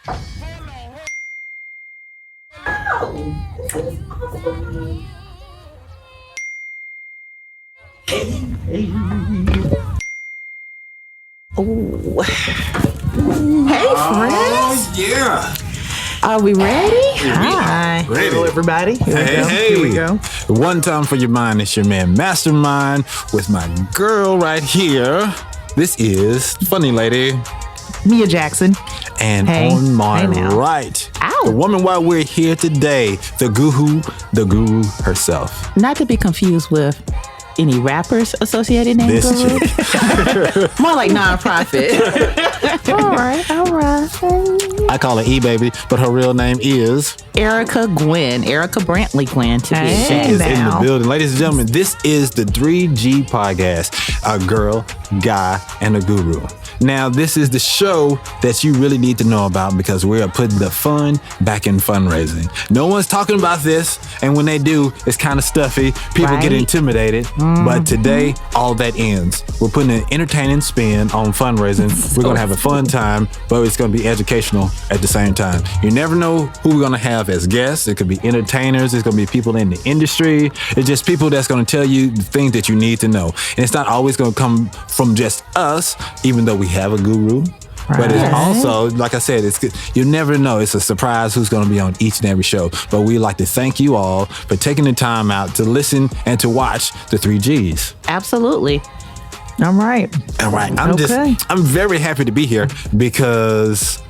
Oh. Hey, friends. Oh, yeah. Are we ready? Hi. Ready. Hello, everybody. Hey. Here we go. One time for your mind, it's your man Mastermind with my girl right here. This is Funny Lady. Mia Jackson. And Hey. on my Hey now. right, Ow. the woman why we're here today, the guru herself. Not to be confused with any rappers associated name This Guru. chick. More like nonprofit. all right. I call her E-Baby, but her real name is... Erica Brantley Gwen to be Hey. She exact. is in the now. building. Ladies and gentlemen, this is the 3G podcast, a girl, guy, and a guru. Now, this is the show that you really need to know about because we are putting the fun back in fundraising. No one's talking about this, and when they do, it's kind of stuffy. People get Right. intimidated, but today, all that ends. We're putting an entertaining spin on fundraising. We're going to have a fun time, but it's going to be educational at the same time. You never know who we're going to have as guests. It could be entertainers. It's going to be people in the industry. It's just people that's going to tell you the things that you need to know. And it's not always going to come from just us, even though we have a guru. But it's Right. also, like I said, it's good. You never know. It's a surprise who's going to be on each and every show. But we like to thank you all for taking the time out to listen and to watch the 3Gs. Absolutely. All right. All right. Okay. I'm very happy to be here because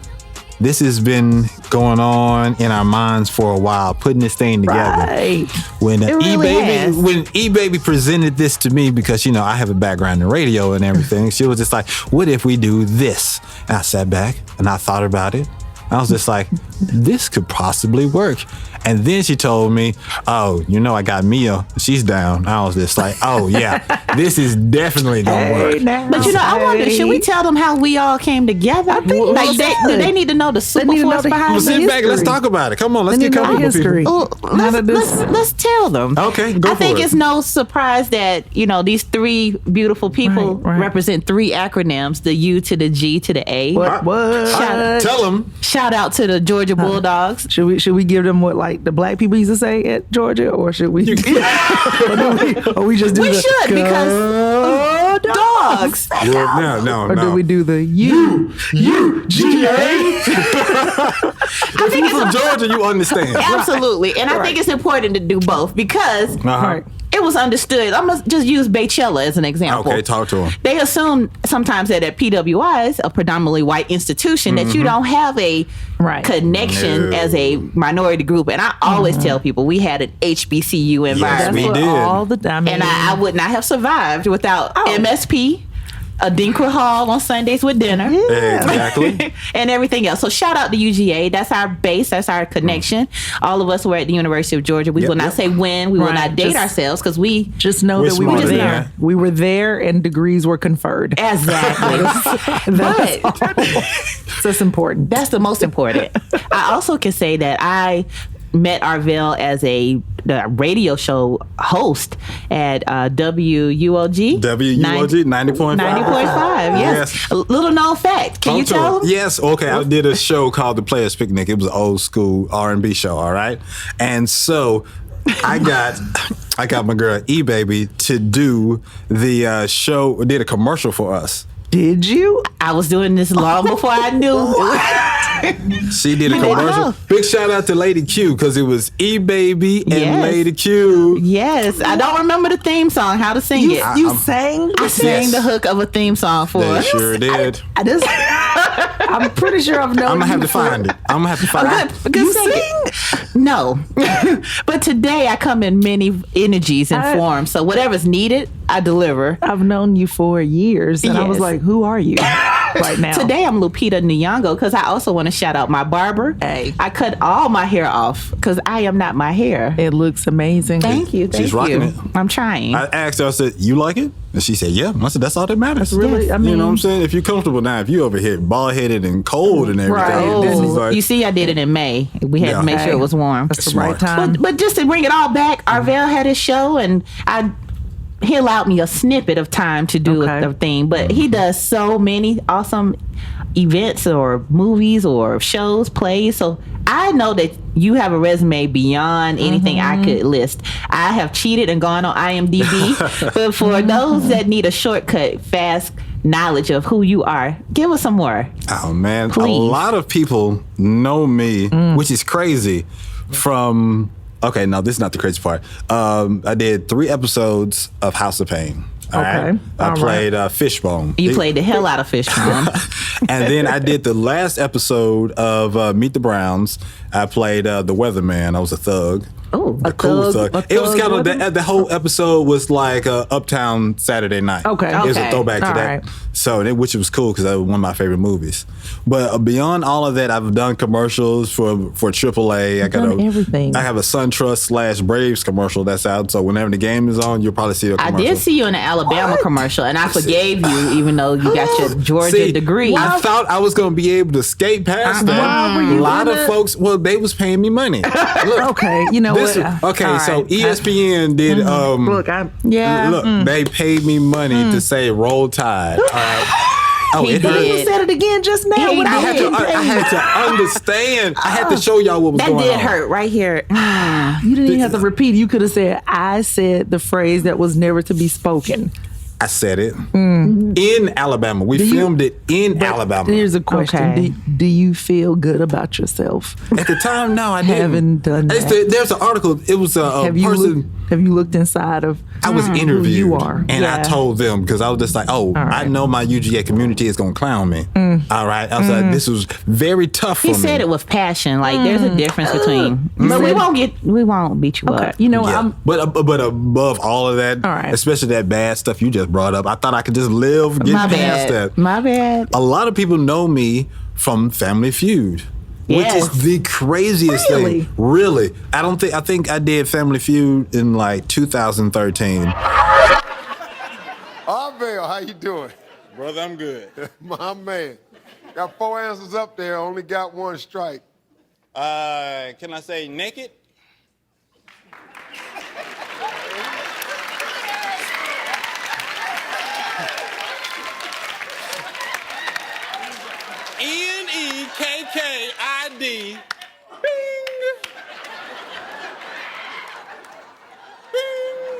this has been going on in our minds for a while, putting this thing together. Right. When It really has. E-Baby presented this to me, because you know I have a background in radio and everything, she was just like, "What if we do this?" And I sat back and I thought about it. I was just like, "This could possibly work." And then she told me, "Oh, you know, I got Mia. She's down." I was just like, "Oh yeah, this is definitely gonna work." Hey, now. But you know, I wonder, should we tell them how we all came together? I think like, we do they need to know the super need to know force the- behind Well, it? sit back and let's history. talk about it. Come on, let's They get need to know comfortable, history. people. Oh, None of this- let's tell them. Okay, go I for think it. it's no surprise that, you know, these three beautiful people Right. represent three acronyms, the U to the G to the A. What? Shout- Tell them. Shout out to the Georgia Bulldogs. Should we give them what like the black people used to say at Georgia, or should we? or we just do We the should, because Go dogs. No. Or do we do the U-G-A? If you're from Georgia, you understand. Absolutely. And I think it's important to do both because Right. it was understood. I'm going to just use Baychella as an example. Okay, talk to him. They assume sometimes that at PWIs, a predominantly white institution, that you don't have a Right. connection No. as a minority group. And I always tell people we had an HBCU Yes, environment. we That's what did. all the time. And I would not have survived without Oh. MSP, a Dinkra Hall on Sundays with dinner. Exactly. And everything else. So shout out to UGA. That's our base. That's our connection. All of us were at the University of Georgia. We Yep, will not yep. say when. We will Right. not date Just- ourselves because we just know We're that we were smarter than there. that. We were there, and degrees were conferred. exactly. but So that's important. that's the most important. I also can say that I met Arvell as the radio show host at WUOG. WUOG 90.5. 90.5, yes. Yes. A little known fact. Can you Talk to tell him. them? Yes, okay. I did a show called The Players Picnic. It was an old school R&B show, all right? And so I got my girl E-Baby to do the show, did a commercial for us. Did you? I was doing this long before I knew. She did a You didn't commercial. know. Big shout out to Lady Q because it was E-Baby and Yes. Lady Q. Yes, I don't remember the theme song, how to sing it. You sang? I sang Yes. the hook of a theme song for They us. sure did. I just, I'm pretty sure I've known I'm gonna have you to find it. I'm gonna have to find it. Good You sing? No. But today I come in many energies and forms. So whatever's needed, I deliver. I've known you for years, and I was Yes. like, "Who are you?" Right now. Today I'm Lupita Nyong'o because I also want to shout out my barber. Hey. I cut all my hair off because I am not my hair. It looks amazing. Thank you. Thank She's rocking you. it. I'm trying. I asked her, I said, "You like it?" And she said, "Yeah." I said, "That's all that matters." Really, Yes. I mean, You know what I'm saying? If you're comfortable now, if you over here bald headed and cold and everything, Right. this is Oh, like, you see, I did it in May. We had Yeah. to make sure it was warm. That's the Smart. right time. But just to bring it all back, Arvell had his show, and he allowed me a snippet of time to do Okay. the thing. But he does so many awesome events or movies or shows, plays. So I know that you have a resume beyond anything I could list. I have cheated and gone on IMDb, but for those that need a shortcut, fast knowledge of who you are, give us some more. Oh man, Please. a lot of people know me, which is crazy. From okay, no, this is not the crazy part. I did 3 episodes of House of Pain. All Okay. right? I All played Fishbone. You played the hell out of Fishbone. And then I did the last episode of Meet the Browns. I played the weatherman. I was a thug. Oh, A cool thug. a It was thug kind of weatherman? the whole episode was like Uptown Saturday Night. Okay. It was a Okay. throwback to All that. right. So, which was cool because that was one of my favorite movies. But beyond all of that, I've done commercials for AAA. done everything. I have a SunTrust / Braves commercial that's out. So whenever the game is on, you'll probably see a I commercial. did see you in an Alabama commercial, and I forgave you, even though you got your Georgia See, degree. I thought I was going to be able to skate past that. Why were you A lot in of it? folks, well, they was paying me money. Look, Okay, you know this what? okay, All so right. ESPN did. Look, Yeah. Look, they paid me money to say "Roll Tide." All right. Oh, He it did. hurt. you said it again just now. He What did. I had to. did I had to understand. I had to show y'all what was That going did on. hurt right here. You didn't even have to repeat it. You could have said, "I said the phrase that was never to be spoken." I said it in Alabama. We you- filmed it in Alabama. Here's a question: Okay. do you feel good about yourself? At the time, no, I didn't. Haven't done It's that. There's an article. It was a Have you person. have you looked inside of? I was interviewed, who you are? and I Yeah. told them because I was just like, "Oh, I right. know my UGA community is gonna clown me." All right, I was like, "This was very tough for He me." said it with passion. Like there's a difference between. But we won't beat you Okay, up. you know, Yeah. But above all of that, All right. especially that bad stuff you just brought up, I thought I could just live, get My past bad. that. My bad. A lot of people know me from Family Feud. Which Yes. is the craziest Really? thing. Really. I think I did Family Feud in like 2013. Arvell, how you doing? Brother, I'm good. My man. Got 4 answers up there, only got 1 strike. Can I say naked? NEKKID.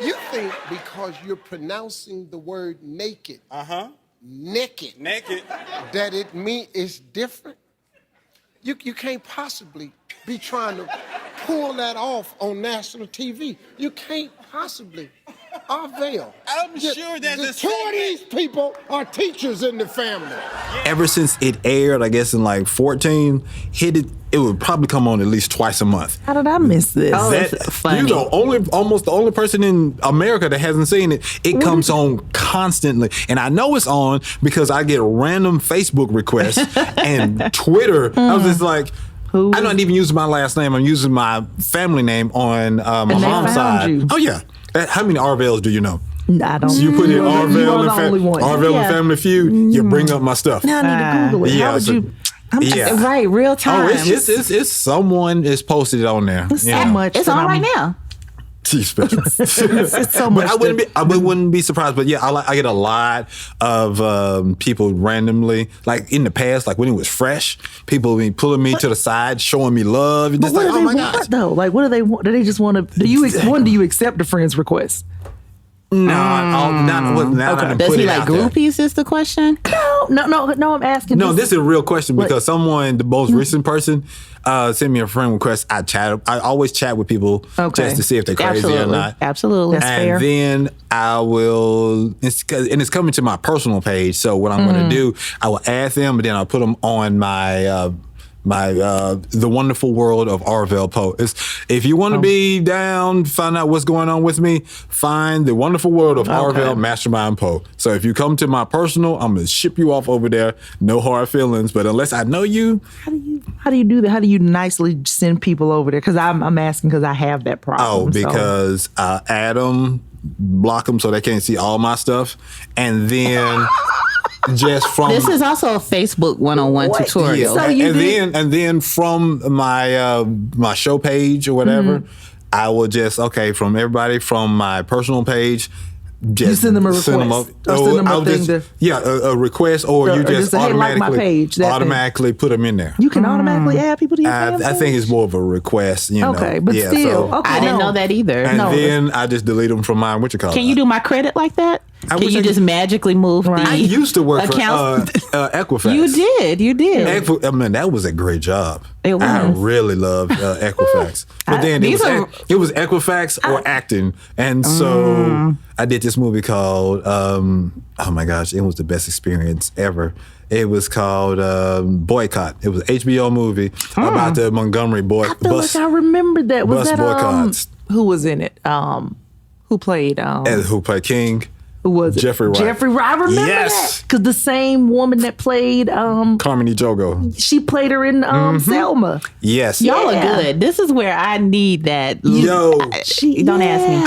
You think because you're pronouncing the word naked, naked, that it mean it's different? You can't possibly be trying to pull that off on national TV. You can't possibly. Arvell. I'm sure there's the a 2 of these people are teachers in the family. Ever since it aired, I guess in like 14, it would probably come on at least twice a month. how did I miss this? Oh, it's funny. You're almost the only person in America that hasn't seen it. It comes on constantly, and I know it's on because I get random Facebook requests and Twitter. I was just like, I'm not even using my last name. I'm using my family name on my they mom's found side. you. Oh yeah. How many Arvells do you know? I don't. So you put in You are Arvell the only one. and Yeah. Family Feud. You bring up my stuff. Now I need to Google it. Yeah, How would so- you? I'm just, Yeah. Right, real time. Oh, it's someone is posted it on there. so Yeah. much. It's that on I'm- right now. She's special. It's so much. But I wouldn't be surprised. But yeah, I get a lot of people randomly, like in the past, like when it was fresh, people be pulling me to the side, showing me love, and But just what like, do oh they my want gosh. though? Like, what do they want? Do they just want to? Do you accept a friend's request? No, now I done Does put he it like out there. groupies? Is the question? No. I'm asking. No, this is a real question because someone, the Mm. most recent person, sent me a friend request. I always chat with people Okay. just to see if they're crazy Absolutely. or not. Absolutely. That's And fair. then I will, it's coming to my personal page. So what I'm going to do, I will add them, and then I'll put them on my The Wonderful World of Arvell Poe. If you want to be down, find out what's going on with me, find The Wonderful World of Arvell Mastermind Poe. So if you come to my personal, I'm going to ship you off over there. No hard feelings, but unless I know you, How do you do that? How do you nicely send people over there? Because I'm asking because I have that problem. so. because add them, block them so they can't see all my stuff, and then just from This is also a Facebook one-on-one tutorial. So you and then from my my show page or whatever, I will just from everybody from my personal page, You send them a request. Or send them a thing a request, or you just say, hey, like my automatically page, put them in there. You can automatically add people to your fan I think it's more of a request. You know? Okay, but still, okay, I didn't know that either. And then I just delete them from mine. What you call it? Can you do my credit like that? Can you just magically move the I used to work accounts? for Equifax. You did. I mean, that was a great job. It was. I really loved Equifax. But then it was Equifax or acting. And so I did this movie called, oh my gosh, it was the best experience ever. It was called Boycott. It was an HBO movie about the Montgomery I feel like I remember that. Was bus that boycotts. Who was in it? Who played? And who played King? Who was it? Jeffrey Wright. Jeffrey Wright. I remember that. Because the same woman that played Carmen Ejogo. She played her in Selma. Yes. Y'all are good. This is where I need that. Yo, don't ask me.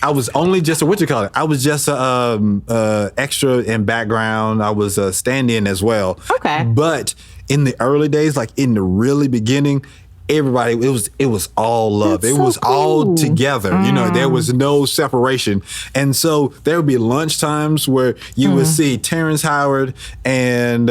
I was only just I was just a extra in background. I was a stand-in as well. Okay. But in the early days, like in the really beginning, everybody, it was all love. That's it so was all cool. together. You know, there was no separation. And so there would be lunch times where you would see Terrence Howard and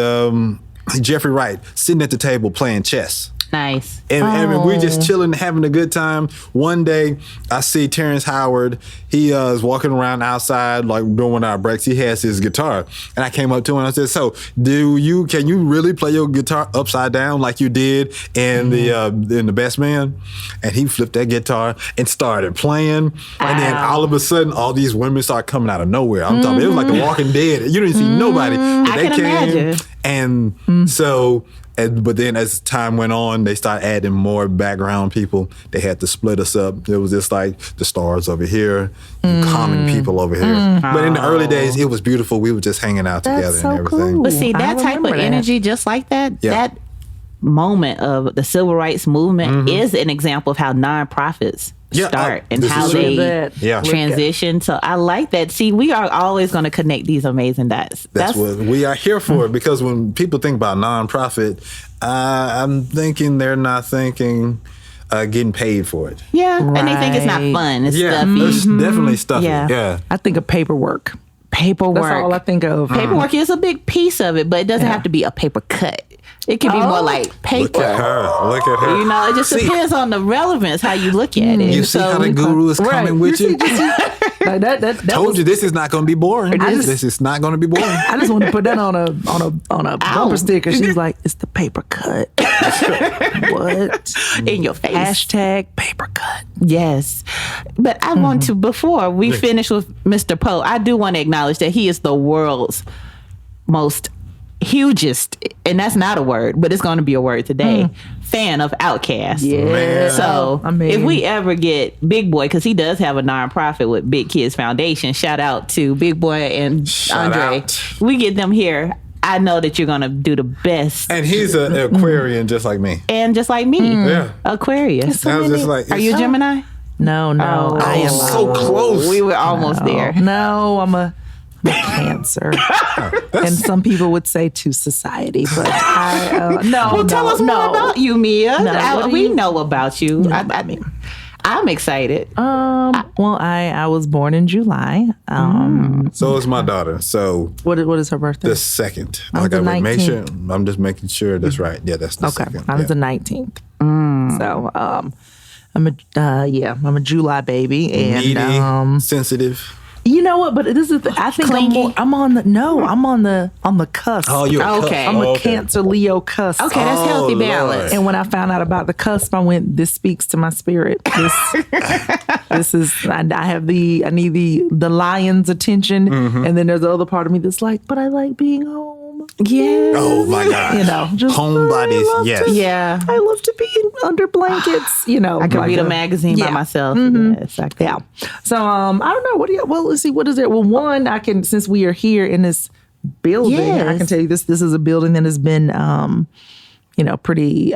Jeffrey Wright sitting at the table playing chess. Nice. And we're just chilling, having a good time. One day, I see Terrence Howard. He is walking around outside, like doing one of our breaks. He has his guitar, and I came up to him and I said, "So, can you really play your guitar upside down like you did in the Best Man?" And he flipped that guitar and started playing. And then all of a sudden, all these women start coming out of nowhere. I'm talking, it was like The Walking Dead. You didn't see nobody. But I can imagine. And so. But then as time went on, they started adding more background people. They had to split us up. It was just like the stars over here, common people over here. But in the early days, it was beautiful. We were just hanging out together so and everything. cool. But see, that type of remember that. energy, just like that, that moment of the civil rights movement is an example of how nonprofits start and this how is they true. transition. So I like that. See, we are always going to connect these amazing dots. That's what we are here for, because when people think about nonprofit, I'm thinking they're not thinking getting paid for it. Yeah, and they think it's not fun. It's stuffy. It's definitely stuffy. Yeah. Yeah. I think of paperwork. Paperwork. That's all I think of. Paperwork is a big piece of it, but it doesn't have to be a paper cut. It can be more like paper. Look at her. Look at her. You know, it just depends on the relevance, how you look at it. You see how the guru is coming with you? Like that Told you this is not going to be boring. This is not going to be boring. I just want to put that on a bumper sticker. She was like, "It's the paper cut." What? In your face. Hashtag paper cut. Yes. But I want to, before we finish with Mr. Poe, I do want to acknowledge that he is the world's most hugest, and that's not a word, but it's going to be a word today, fan of Outkast. Yeah. So I mean, if we ever get Big Boy, because he does have a nonprofit with Big Kids Foundation, shout out to Big Boy and Andre. We get them here. I know that you're going to do the best. And he's an Aquarian just like me. And just like me. Yeah. Aquarius. I was just like, Are you a Gemini? No, I am so close. We were almost there. No, I'm a Cancer. And some people would say to society, but I no. Well, tell us more about you, Mia. No, we know about you. I mean, I'm excited. Well, I was born in July. So is my daughter. So what is her birthday? The 2nd. I'm the 19th. Make sure. I'm just making sure that's right. Yeah, that's the 2nd. I was the 19th. So I'm a July baby and needy, sensitive. You know what? But this is I think I'm on the cusp. Oh, you're okay. I'm a Cancer Leo cusp. Okay, that's healthy balance. And when I found out about the cusp, I went, this speaks to my spirit. This is I need the lion's attention, and then there's the other part of me that's like, but I like being home. Yeah. Oh my God. You know, just homebodies. Yes. Yeah. I love to be under blankets. You know, I can read a magazine by myself. Yes, I can. Yeah. So I don't know. Let's see. What is it? Well, one, I can, since we are here in this building, I can tell you this is a building that has been, pretty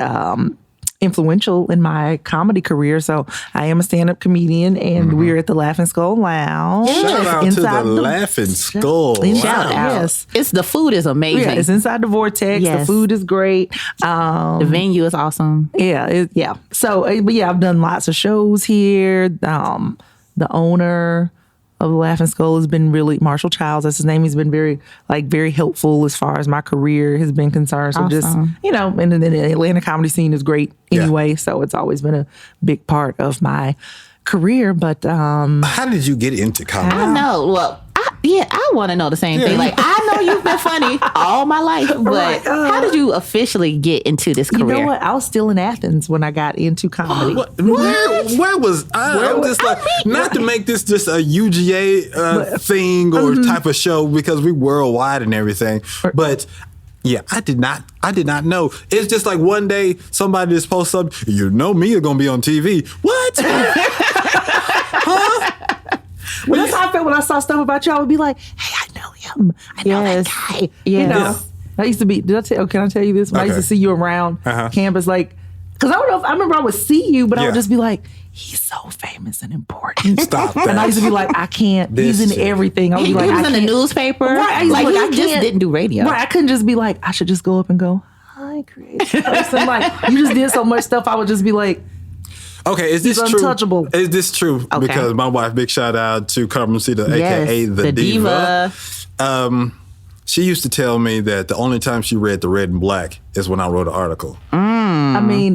influential in my comedy career. So I am a stand-up comedian, and we're at the Laughing Skull Lounge. Shout out to the Laughing Skull. Shout out. Yes. The food is amazing. Yeah, it's inside the Vortex. Yes. The food is great. The venue is awesome. Yeah. So, but yeah, I've done lots of shows here. The owner of Laughing Skull has been really Marshall Childs. That's his name. He's been very helpful as far as my career has been concerned. So just and then the Atlanta comedy scene is great anyway. So it's always been a big part of my career. But how did you get into comedy? I know. Well, I want to know the same thing. Like, I know you've been funny all my life, but how did you officially get into this career? You know what? I was still in Athens when I got into comedy. Where was I? I'm just like, not to make this just a UGA thing or type of show because we worldwide and everything, but. Yeah, I did not know. It's just like one day somebody just posts up, you know me, you're gonna be on TV. What? Huh? Well, that's how I felt when I saw stuff about you. I would be like, hey, I know him. I know that guy. Yes. You know, I used to be, can I tell you this? When I used to see you around campus, like, because I don't know if I remember I would see you, but I would just be like, he's so famous and important. Stop that. And I used to be like, I can't. He's in everything. I would be like, he was in the newspaper. Right. Like, he I just didn't do radio. Right. I couldn't just be like, I should just go up and go, hi, creative person. Like, you just did so much stuff. I would just be like, okay, is this he's true? Untouchable. Is this true? Okay. Because my wife, big shout out to Carmen Cedar, aka the Diva. She used to tell me that the only time she read The Red and Black is when I wrote an article. I mean,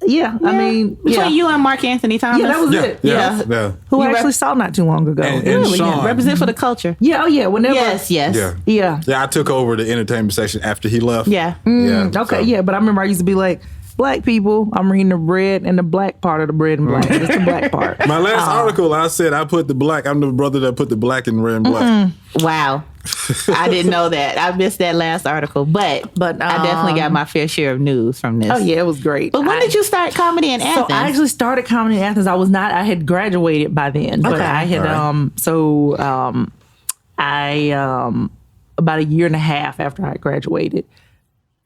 Between you and Mark Anthony Thomas. Yeah, that was it. Yeah. Who I actually saw not too long ago. And Really, Sean. represent for the culture. Yeah, whenever. Yes. Yeah. Yeah. I took over the entertainment section after he left. Yeah. Okay, but I remember I used to be like, black people, I'm reading the red and the black part of the red and black. It's the black part. My last article, I said I put the black. I'm the brother that put the black in red and black. Wow. I didn't know that. I missed that last article, but I definitely got my fair share of news from this. Oh yeah, it was great. But when did you start comedy in Athens? So I actually started comedy in Athens. I had graduated by then, but I had about a year and a half after I graduated.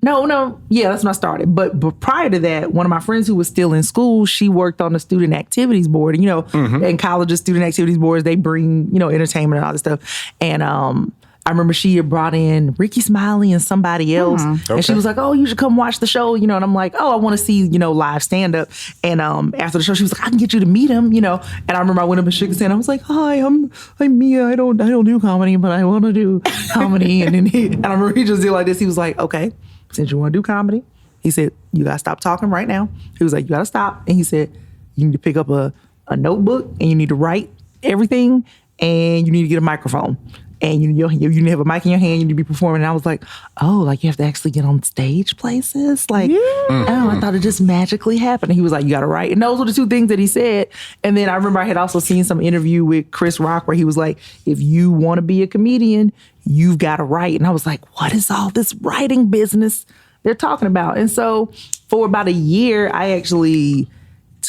No, that's when I started. But prior to that, one of my friends who was still in school, she worked on the student activities board. And, in colleges, student activities boards, they bring, entertainment and all this stuff. And I remember she had brought in Ricky Smiley and somebody else. Okay. And she was like, oh, you should come watch the show, and I'm like, oh, I want to see, live stand-up. And after the show, she was like, I can get you to meet him, And I remember I went up and shook his hand. I was like, hi, I'm Mia. I don't do comedy, but I want to do comedy. And I remember he just did like this. He was like, okay, since you want to do comedy, he said, you got to stop talking right now. He was like, you got to stop. And he said, you need to pick up a notebook and you need to write everything and you need to get a microphone. And you need to have a mic in your hand, you need to be performing. And I was like, oh, like you have to actually get on stage places? Like, I thought it just magically happened. And he was like, you got to write. And those were the two things that he said. And then I remember I had also seen some interview with Chris Rock where he was like, if you want to be a comedian, you've got to write. And I was like, what is all this writing business they're talking about? And so for about a year, I actually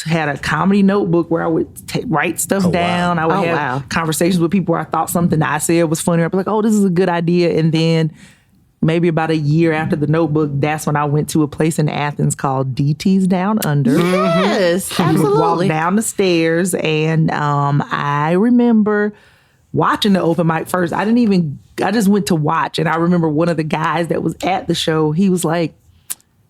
had a comedy notebook where I would write stuff down. Wow. I would have conversations with people where I thought something I said was funny. I'd be like, oh, this is a good idea. And then maybe about a year after the notebook, that's when I went to a place in Athens called DT's Down Under. Yes, absolutely. Walked down the stairs and I remember watching the open mic first. I just went to watch. And I remember one of the guys that was at the show, he was like,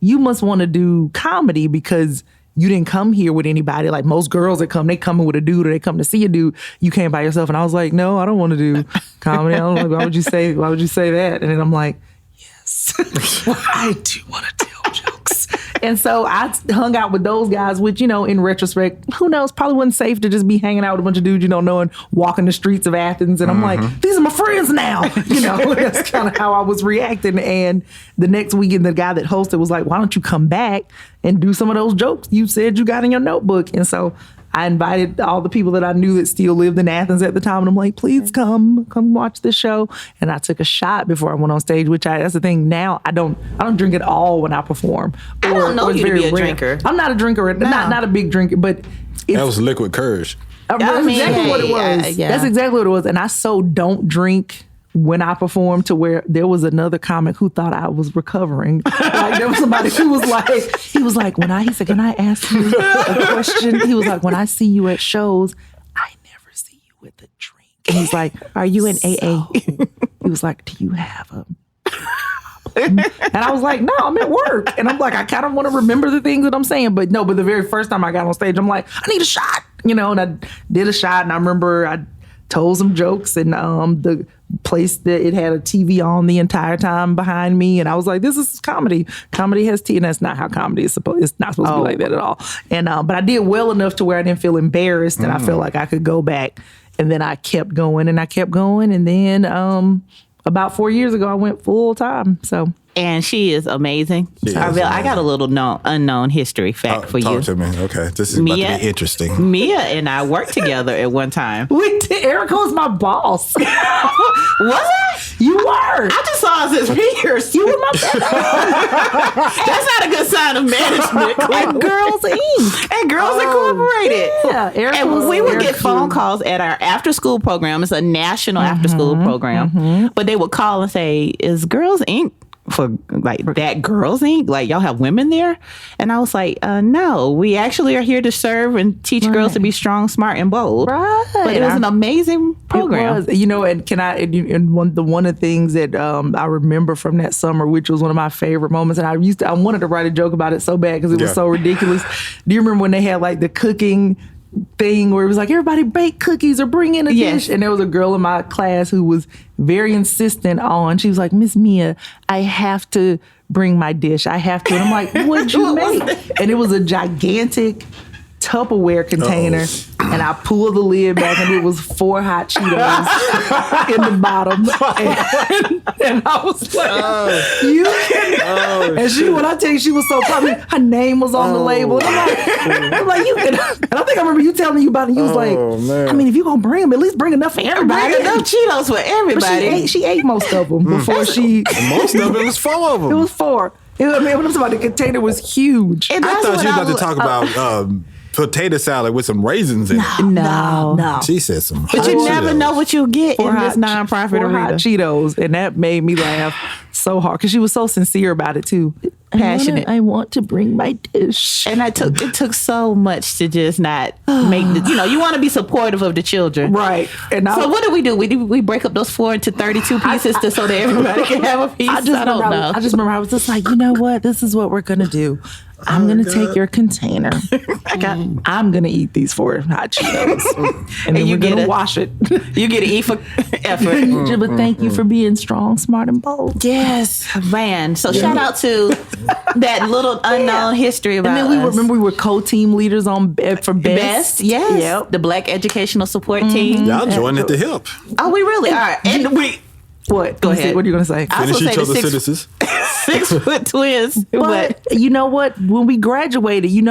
you must want to do comedy because you didn't come here with anybody. Like most girls that come, they come in with a dude or they come to see a dude. You came by yourself. And I was like, no, I don't want to do comedy. I don't know. Why would you say that? And then I'm like, yes, I do want to tell jokes. And so I hung out with those guys, which, in retrospect, who knows, probably wasn't safe to just be hanging out with a bunch of dudes you don't know and walking the streets of Athens. And I'm like, these are my friends now. That's kind of how I was reacting. And the next weekend, the guy that hosted was like, why don't you come back and do some of those jokes you said you got in your notebook? And so I invited all the people that I knew that still lived in Athens at the time. And I'm like, please come watch the show. And I took a shot before I went on stage, which that's the thing now. I don't drink at all when I perform. I don't know you to be a drinker. I'm not a drinker, not a big drinker, but that was liquid courage. That's exactly what it was. Yeah. That's exactly what it was. And I so don't drink when I performed to where there was another comic who thought I was recovering. Like there was somebody who was like, he said, can I ask you a question? He was like, when I see you at shows, I never see you with a drink. And he's like, are you in AA? He was like, do you have a problem? And I was like, no, I'm at work. And I'm like, I kind of want to remember the things that I'm saying. But the very first time I got on stage, I'm like, I need a shot. And I did a shot. And I remember told some jokes, and the place that it had a TV on the entire time behind me, and I was like, this is comedy. Comedy has TV, and that's not how comedy is supposed. It's not supposed to be like that at all. And but I did well enough to where I didn't feel embarrassed, and I felt like I could go back. And then I kept going, and then about 4 years ago, I went full time. So. And she is amazing. I got a little unknown history fact for you. Talk to me. Okay. This is about to be interesting. Mia and I worked together at one time. Erica was my boss. Was I? You were. I just saw us as peers. You were my best. That's not a good sign of management. And Girls Inc. And Girls Incorporated. Yeah. Erica and we would get phone calls at our after school program. It's a national after school program. But they would call and say, is Girls Inc. for like that Girls Inc.? Like, y'all have women there? And I was like, no, we actually are here to serve and teach girls to be strong, smart, and bold. Right. But it was an amazing program. It was, and one of the things that I remember from that summer, which was one of my favorite moments, and I wanted to write a joke about it so bad because it was so ridiculous. Do you remember when they had like the cooking thing where it was like, everybody bake cookies or bring in a dish? And there was a girl in my class who was very insistent on, she was like, Miss Mia, I have to bring my dish. I have to. And I'm like, what'd you make? And it was a gigantic Tupperware container, and I pulled the lid back, and it was 4 hot Cheetos in the bottom, and I was like, "You can." And she, when I tell you, she was so proud. Her name was on the label. And I'm like, you can. And I think I remember you telling me about it. You was like, I mean, if you gonna bring them, at least bring enough for everybody. Bring enough Cheetos for everybody. But she ate most of them before she. Most of it was 4 of them. It was 4. When I'm talking about the container was huge. I thought you were about to talk about potato salad with some raisins in it. No. She said some. But you never know what you'll get in this nonprofit 4 arena. hot Cheetos, and that made me laugh so hard because she was so sincere about it too. Passionate. I want to bring my dish, and it took so much to just not make you want to be supportive of the children, right? And so what do? We break up those 4 into 32 pieces so that everybody can have a piece. I don't know. I just remember I was just like, you know what? This is what we're gonna do. I'm going to take your container. I'm going to eat these 4 hot Cheetos. And then we're going to wash it. You get an E for effort. But thank you for being strong, smart, and bold. Yes, man. So shout out to that little unknown history about us. And then we were co-team leaders for Best. Yes. Yep. The Black Educational Support Team. Y'all joined at the hip. Oh, we really are. And we... What? Go ahead. What are you going to say? Finish each other's sentences. 6-foot twins. But you know what? When we graduated, she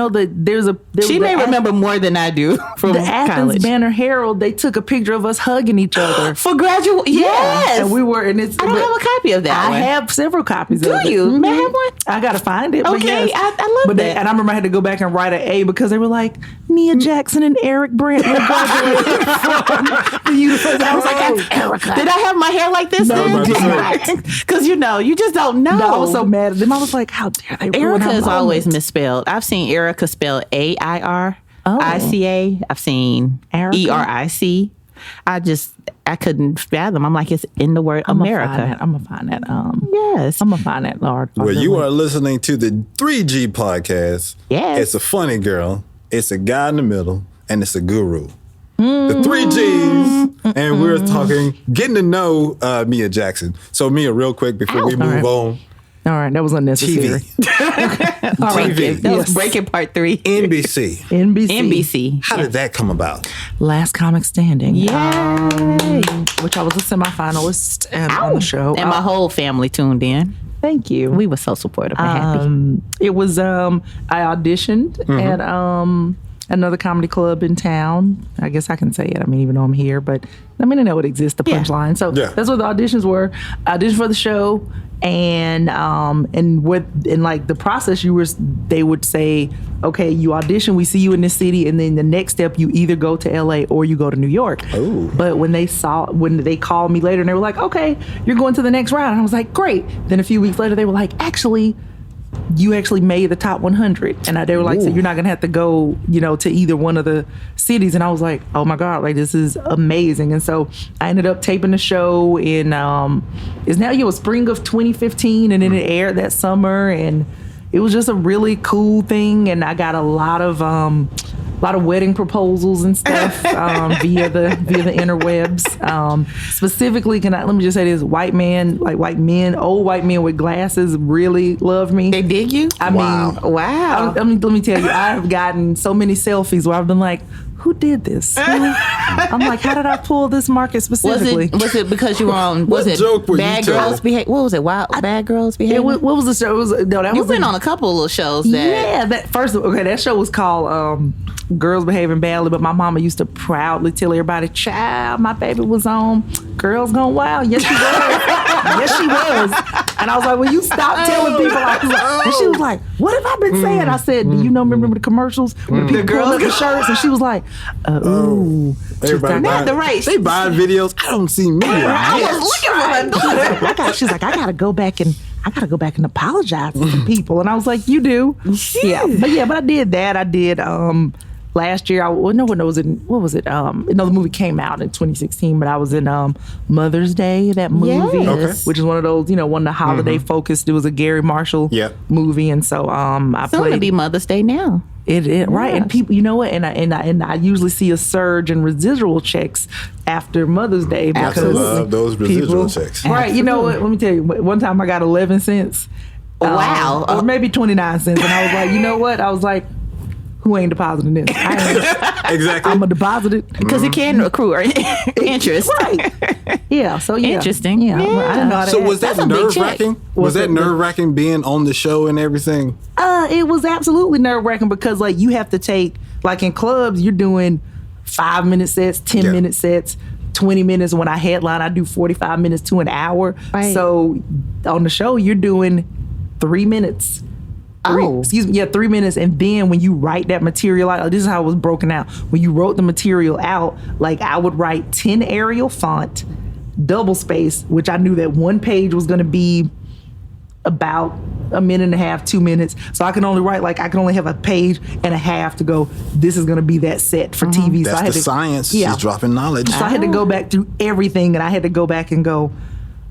may remember more than I do from the Athens college. Banner Herald. They took a picture of us hugging each other for graduate. Yes, and we were. And it's. I don't have a copy of that. I have several copies. Do of it. you? May I have one? I gotta find it. Okay, but yes. I love that. And I remember I had to go back and write an A because they were like, Mia Jackson and Eric Brandt were graduating from the university. I was like, that's Erica. Did I have my hair like this? No, then? Because you just don't know. No, I was so mad at them. I was like, how dare they? Erica is always misspelled. I've seen Erica spelled AIRICA. I've seen ERIC. I couldn't fathom. I'm like, it's in the word America. I'm gonna find that. Yes, I'm gonna find that, Lord. Well, you are listening to the 3G podcast. Yes, it's a funny girl. It's a guy in the middle, and it's a guru. The 3 Gs, and we're getting to know Mia Jackson. So Mia, real quick before we move on. All right, that was unnecessary. TV. That was breaking part 3. NBC. How did that come about? Last Comic Standing. Yay. Which I was a semifinalist on the show. And my whole family tuned in. Thank you. We were so supportive and happy. It was, I auditioned at another comedy club in town. I guess I can say it. I mean, even though I'm here, but I mean, I know it exists, the punchline. So that's what the auditions were. I auditioned for the show, and like the process, they would say, okay, you audition, we see you in this city, and then the next step, you either go to LA or you go to New York. Ooh. But when they called me later, and they were like, okay, you're going to the next round, and I was like, great. Then a few weeks later, they were like, you actually made the top 100. And they were like, so you're not going to have to go, to either one of the cities. And I was like, oh my God, like this is amazing. And so I ended up taping the show in, spring of 2015. And then it aired that summer. And it was just a really cool thing. And I got a lot of lot of wedding proposals and stuff via the interwebs. Specifically, let me just say this: old white men with glasses really loved me. They dig you? I mean, wow. let me tell you, I've gotten so many selfies where I've been like, who did this? I'm like, how did I pull this market specifically? Was it because you were on? Was it joke were you Bad telling? Girls Behave? What was it? Bad Girls Behave? What was the show? You've been on a couple of little shows. That show was called Girls Behaving Badly, but my mama used to proudly tell everybody, child, my baby was on Girls Gone Wild. Yes, she was. Yes, she was. And I was like, well, you stop telling people. And she was like, what have I been saying? I said, do you remember the commercials when people pull up the shirts? And she was like, ooh. Everybody Not the right. They buy videos. I don't see me. I was looking for my daughter. She's like, I gotta go back and apologize to some people. And I was like, you do. But I did that. I did last year. What was it? The movie came out in 2016, but I was in Mother's Day, that movie, Yes. which is one of those, one of the holiday focused. It was a Gary Marshall movie, and so I It's going to be Mother's Day now. It right, and people, you know what, and I usually see a surge in residual checks after Mother's Day because I love those residual checks. Right, you know what? Let me tell you. One time I got 11 cents. Wow. Or maybe 29 cents, and I was like, you know what? I was like, who ain't depositing this? Exactly. I'm gonna deposit it Because it can accrue interest. Right. Yeah. So yeah. Interesting. Yeah. Yeah. I didn't know how So was That's that a big nerve check. wracking? Was that nerve wracking being on the show and everything? It was absolutely nerve wracking because you have to take, in clubs, you're doing 5-minute sets, 10-minute sets, 20 minutes. When I headline, I do 45 minutes to an hour. Right. So on the show, you're doing 3 minutes. 3 minutes. And then when you write that material out, this is how it was broken out. When you wrote the material out, I would write 10 Arial font, double space, which I knew that one page was going to be about a minute and a half, 2 minutes. So I can only write, I can only have a page and a half to go, this is going to be that set for TV. That's so I had the science. She's dropping knowledge. So I had to go back through everything, and I had to go back and go,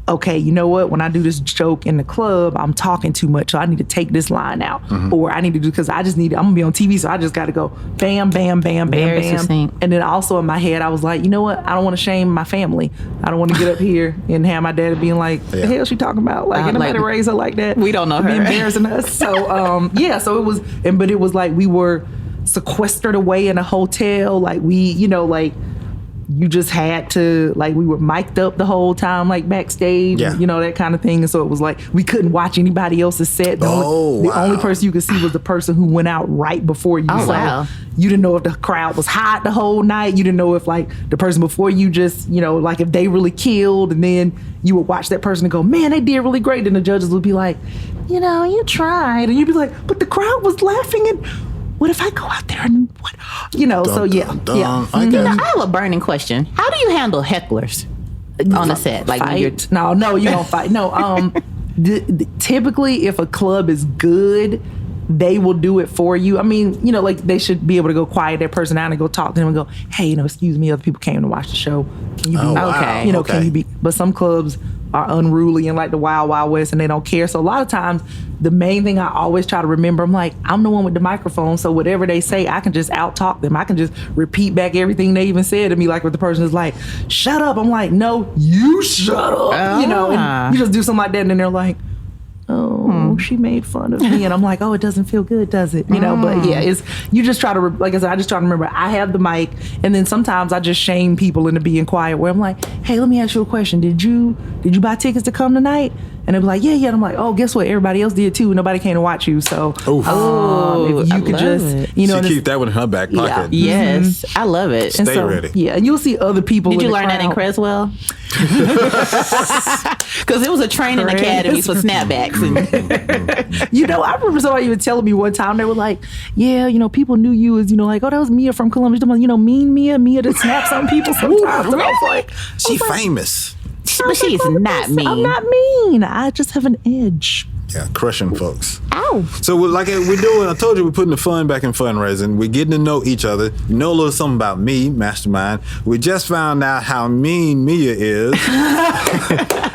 okay, you know what? When I do this joke in the club, I'm talking too much, so I need to take this line out, or I need to do, because I'm gonna be on TV, so I just got to go bam, bam, bam, bam, Very bam. succinct. And then also in my head, I was like, you know what? I don't want to shame my family. I don't want to get up here and have my dad being like, the hell she talking about? Ain't nobody raised her like that. We don't know Be her. embarrassing us. So so it was, but it was we were sequestered away in a hotel. You just had to, we were mic'd up the whole time, backstage, that kind of thing. And so it was we couldn't watch anybody else's set. The only person you could see was the person who went out right before you. Oh, wow. You didn't know if the crowd was hot the whole night. You didn't know if the person before you just, if they really killed, and then you would watch that person and go, man, they did really great. And the judges would be like, you tried. And you'd be like, but the crowd was laughing, and what if I go out there and what? I have a burning question. How do you handle hecklers on the set? Fight? No, you don't fight. No, typically if a club is good, they will do it for you. I mean, they should be able to go quiet that person out and go talk to them and go, hey, excuse me, other people came to watch the show. Can you be okay? Can you be? But some clubs are unruly and the Wild Wild West, and they don't care. So a lot of times, the main thing I always try to remember, I'm the one with the microphone, so whatever they say, I can just out talk them. I can just repeat back everything they even said to me. If the person is like, shut up, I'm like, no, you shut up. And you just do something like that, and then they're like, oh, she made fun of me, and I'm like, oh, it doesn't feel good, does it? But it's, you just try to, I said, I just try to remember, I have the mic, and then sometimes I just shame people into being quiet, where I'm like, hey, let me ask you a question. Did you buy tickets to come tonight? And they'll be like, yeah. And I'm like, oh, guess what? Everybody else did too. Nobody came to watch you. So, if you could just, she keep that one in her back pocket. Yeah. Yes, I love it. Stay ready. Yeah, and you'll see other people. Did in you the learn that in crowd. Creswell? Because it was a training academy for snapbacks. I remember somebody even telling me one time, they were like, yeah, people knew you as, oh, that was Mia from Columbus. Mean Mia that snaps on people sometimes. And I was like, She famous. But she's not mean. I'm not mean. I just have an edge. Yeah, crushing folks. Ow. So we're doing, I told you we're putting the fun back in fundraising. We're getting to know each other. You know a little something about me, Mastermind. We just found out how mean Mia is.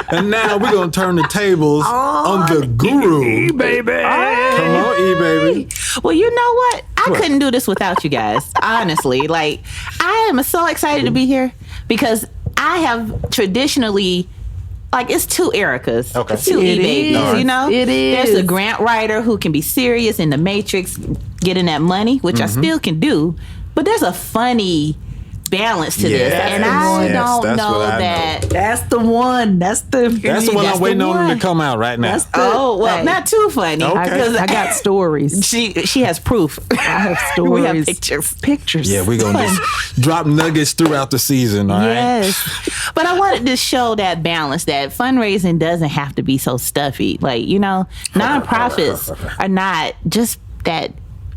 And now we're going to turn the tables on the guru. Baby. Come Come on, E-Baby. Well, you know what? I couldn't do this without you guys. Honestly, like I am so excited to be here because I have traditionally. Like, it's two Ericas. Okay. It's two It E-Babies, is. you know? It is. There's a grant writer who can be serious in the Matrix, getting that money, which I still can do. But there's a funny balance to this. Yes. And I Yes, don't that's know what I that. That's the one. That's the one I'm waiting on one. to come out right now. That's the- Oh, well, Hey. not too funny. Okay. Because I got stories. she has proof. I have stories. We have pictures. Pictures. Yeah, we're going to just drop nuggets throughout the season, all right? Yes. But I wanted to show that balance that fundraising doesn't have to be so stuffy. Like, you know, nonprofits are not just that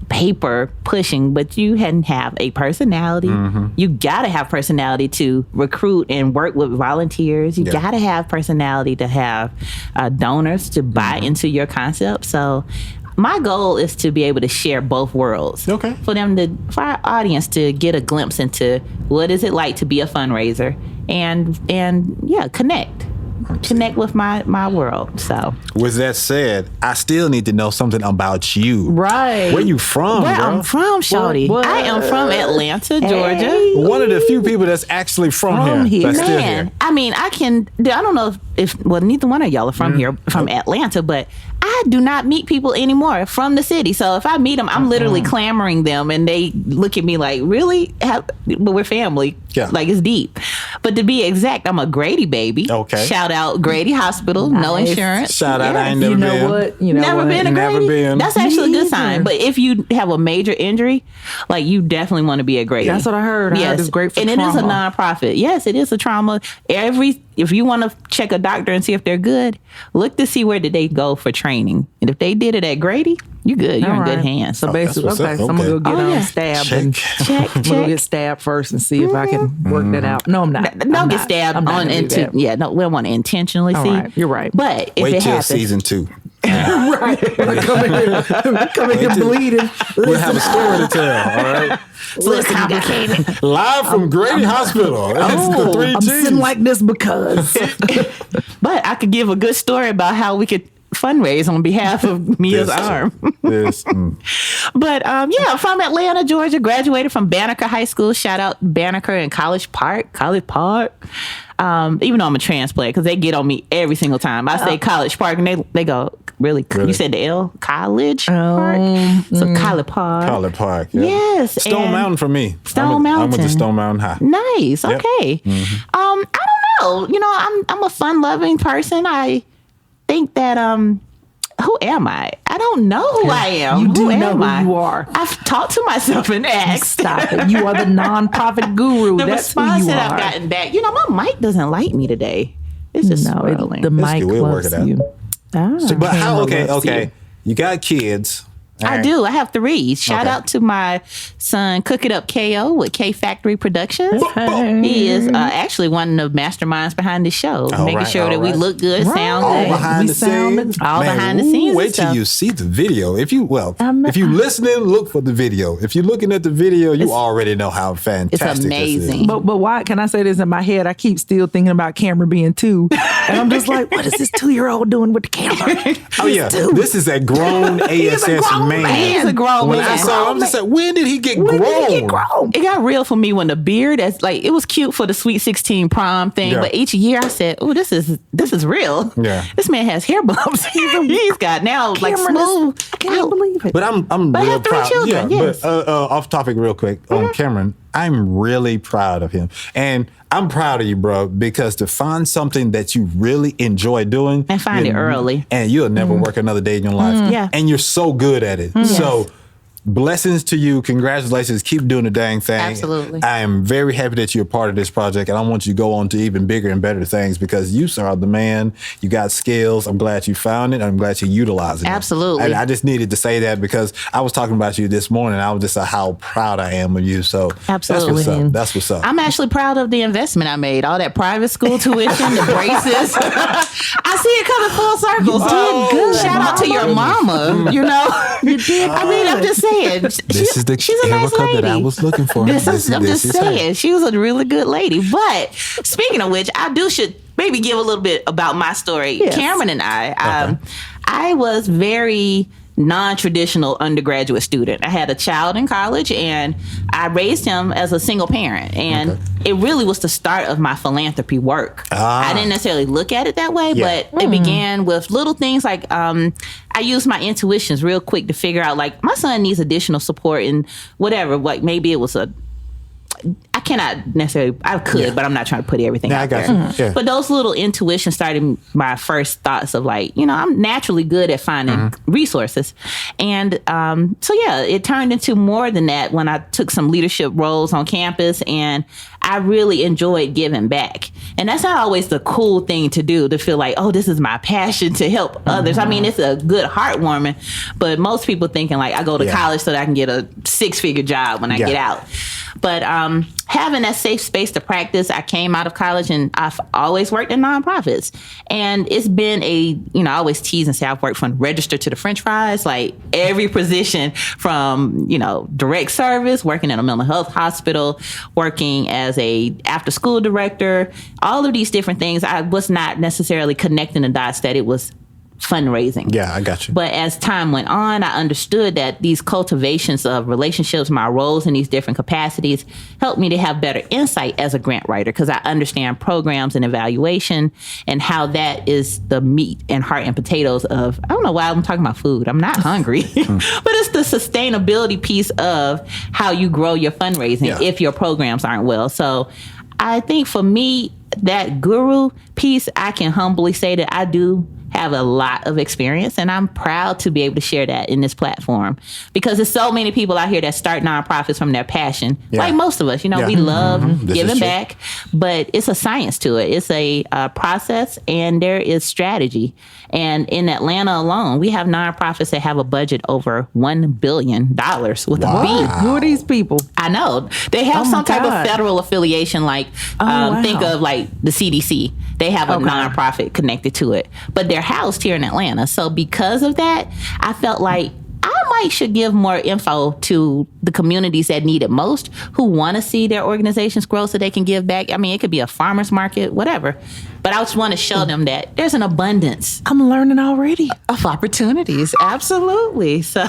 paper pushing, but you hadn't have a personality. You got to have personality to recruit and work with volunteers. You Yeah. got to have personality to have donors to buy into your concept. So my goal is to be able to share both worlds. Okay. For our audience to get a glimpse into what is it like to be a fundraiser and yeah, connect with my world. So With that said, I still need to know something about you. Right. Where you from, where bro? I'm from, Shawty. What? I am from Atlanta, Hey. Georgia. One of the few people that's actually from here. That's still Man, here. I mean, I don't know if well, neither one of y'all are from here, from Atlanta, but I do not meet people anymore from the city. So if I meet them, I'm literally clamoring them, and they look at me like, really? But we're family. Yeah. Like, it's deep. But to be exact, I'm a Grady baby. Okay. Shout out Grady Hospital, no Nice. insurance. Shout out, I ain't You never know been. what? You know Never what? been a Never Grady? been. That's actually a good Me sign. either. But if you have a major injury, like, you definitely want to be a Grady. That's what I heard. I heard it's great for and it is a trauma. nonprofit. Yes, it is a trauma. If you want to check a doctor and see if they're good, look to see where did they go for training. And if they did it at Grady, you're good. You're All in good right. hands. So basically, what's up. okay, so I'm gonna go get Oh, yeah. stabbed Check. and Check, I'm gonna go check. get stabbed first and see if I can work that out. No, I'm not. Don't I'm get not. stabbed I'm not on gonna do into. that. Yeah, no, we don't want to intentionally All see. right, you're right. But if Wait it till happens, season 2. Right. Coming here bleeding. We'll have a story to tell, all right? it's a little complicated. Live from Grady Hospital. It's the 3 I'm Gs. sitting like this because But I could give a good story about how we could fundraise on behalf of Mia's This- arm. this, But yeah, from Atlanta, Georgia, graduated from Banneker High School. Shout out Banneker and College Park. Even though I'm a transplant, because they get on me every single time. I say College Park, and they go, really? Really? You said the L? College Park? So College Park. College Park. Yeah. Yes. Stone and- Mountain for me. Stone I went to Mountain. Stone Mountain High. Nice. Yep. Okay. I don't know. You know, I'm a fun loving person. I think that who am I? I don't know who I am. You do who know am who I? you are. I've talked to myself and asked. stop it. You are the nonprofit guru. The That's who response you that are. I've gotten back. You know, my mic doesn't like me today. It's just No, swirling. the mic good. We'll work loves it out. you. But how? camera loves Okay. you. You got kids. I do. I have 3. Shout Okay. out to my son, Cook It Up KO with K Factory Productions. Hey. He is actually one of the masterminds behind the show, making right, sure all that we right. look good, sound All good. behind We the sounded- scenes. all behind the scenes and Wait till stuff. you see the video. If you I'm- listening, look for the video. If you're looking at the video, you already know how fantastic amazing. this is. But why can I say this in my head? I keep still thinking about Cameron being 2, and I'm just like, what is this 2-year-old doing with the camera? Oh yeah, this is a grown ASS grown man. man. He's a grown When man. I saw him, I'm just like, when did he get When grown? did he get grown? It got real for me when the beard, as like, it was cute for the Sweet 16 prom thing, Yeah. but each year I said, "Oh, this is real." Yeah. This man has hair bumps. He's got now like Cameron is- smooth. I can't believe it. But I'm But I real have 3 proud. children, yeah, yes. but off topic real quick on Cameron, I'm really proud of him. And I'm proud of you, bro, because to find something that you really enjoy doing And find it early. and you'll never work another day in your life. Yeah. And you're so good at it. So blessings to you. Congratulations. Keep doing the dang thing. Absolutely. I am very happy that you're a part of this project, and I want you to go on to even bigger and better things because you are the man. You got skills. I'm glad you found it. I'm glad you're utilizing it. Absolutely. And I just needed to say that because I was talking about you this morning. I was just how proud I am of you. So Absolutely. that's what's up. That's what's up. I'm actually proud of the investment I made. All that private school tuition, the braces. I see it coming full circle. Oh, So good, shout out to your mama. You know, you did. I mean, I'm just saying. This is the she's a nice Erica lady. that I was looking for. I'm This just is saying, her. she was a really good lady. But speaking of which, I should maybe give a little bit about my story. Yes. Cameron and I was very non-traditional undergraduate student. I had a child in college, and I raised him as a single parent, and it really was the start of my philanthropy work. I didn't necessarily look at it that way, but it began with little things like I used my intuitions real quick to figure out, like, my son needs additional support in whatever, like maybe it was I cannot necessarily, I could, but I'm not trying to put everything out there. Yeah. But those little intuitions started my first thoughts of, like, I'm naturally good at finding resources. And so, yeah, it turned into more than that when I took some leadership roles on campus, and I really enjoyed giving back. And that's not always the cool thing to do, to feel like, oh, this is my passion to help others. I mean, it's a good heartwarming, but most people thinking, like, I go to college so that I can get a 6-figure job when I get out. But having that safe space to practice, I came out of college and I've always worked in nonprofits. And it's been I always tease and say I've worked from register to the French fries, like every position from, direct service, working at a mental health hospital, working as a after school director, all of these different things. I was not necessarily connecting the dots that it was fundraising. Yeah, I got you. But as time went on, I understood that these cultivations of relationships, my roles in these different capacities, helped me to have better insight as a grant writer, because I understand programs and evaluation and how that is the meat and heart and potatoes of, I don't know why I'm talking about food. I'm not hungry. But it's the sustainability piece of how you grow your fundraising if your programs aren't well. So I think for me, that guru piece, I can humbly say that I do have a lot of experience, and I'm proud to be able to share that in this platform, because there's so many people out here that start nonprofits from their passion. Like most of us, we love giving back, but it's a science to it. It's a process, and there is strategy. And in Atlanta alone, we have nonprofits that have a budget over $1 billion with a B. Who are these people? I know. They have some type of federal affiliation, like think of like the CDC. They have a nonprofit connected to it, but they're housed here in Atlanta. So because of that, I felt like I should give more info to the communities that need it most, who want to see their organizations grow so they can give back. I mean, it could be a farmer's market, whatever. But I just want to show them that there's an abundance. I'm learning already. Of opportunities. Absolutely. So,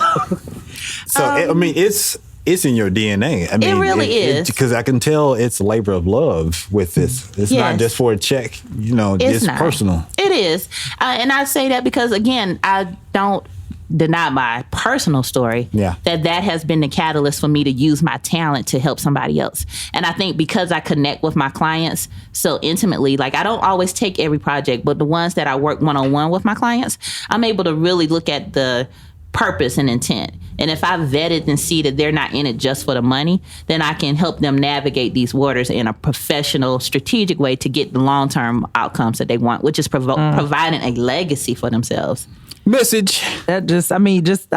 I mean, it's in your DNA. I mean, it really is. Because I can tell it's a labor of love with this. It's not just for a check, it's personal. It is. And I say that because, again, I don't deny my personal story, that has been the catalyst for me to use my talent to help somebody else. And I think because I connect with my clients so intimately, like, I don't always take every project, but the ones that I work one-on-one with my clients, I'm able to really look at the purpose and intent. And if I vetted and see that they're not in it just for the money, then I can help them navigate these waters in a professional, strategic way to get the long-term outcomes that they want, which is providing a legacy for themselves. Message. That just, I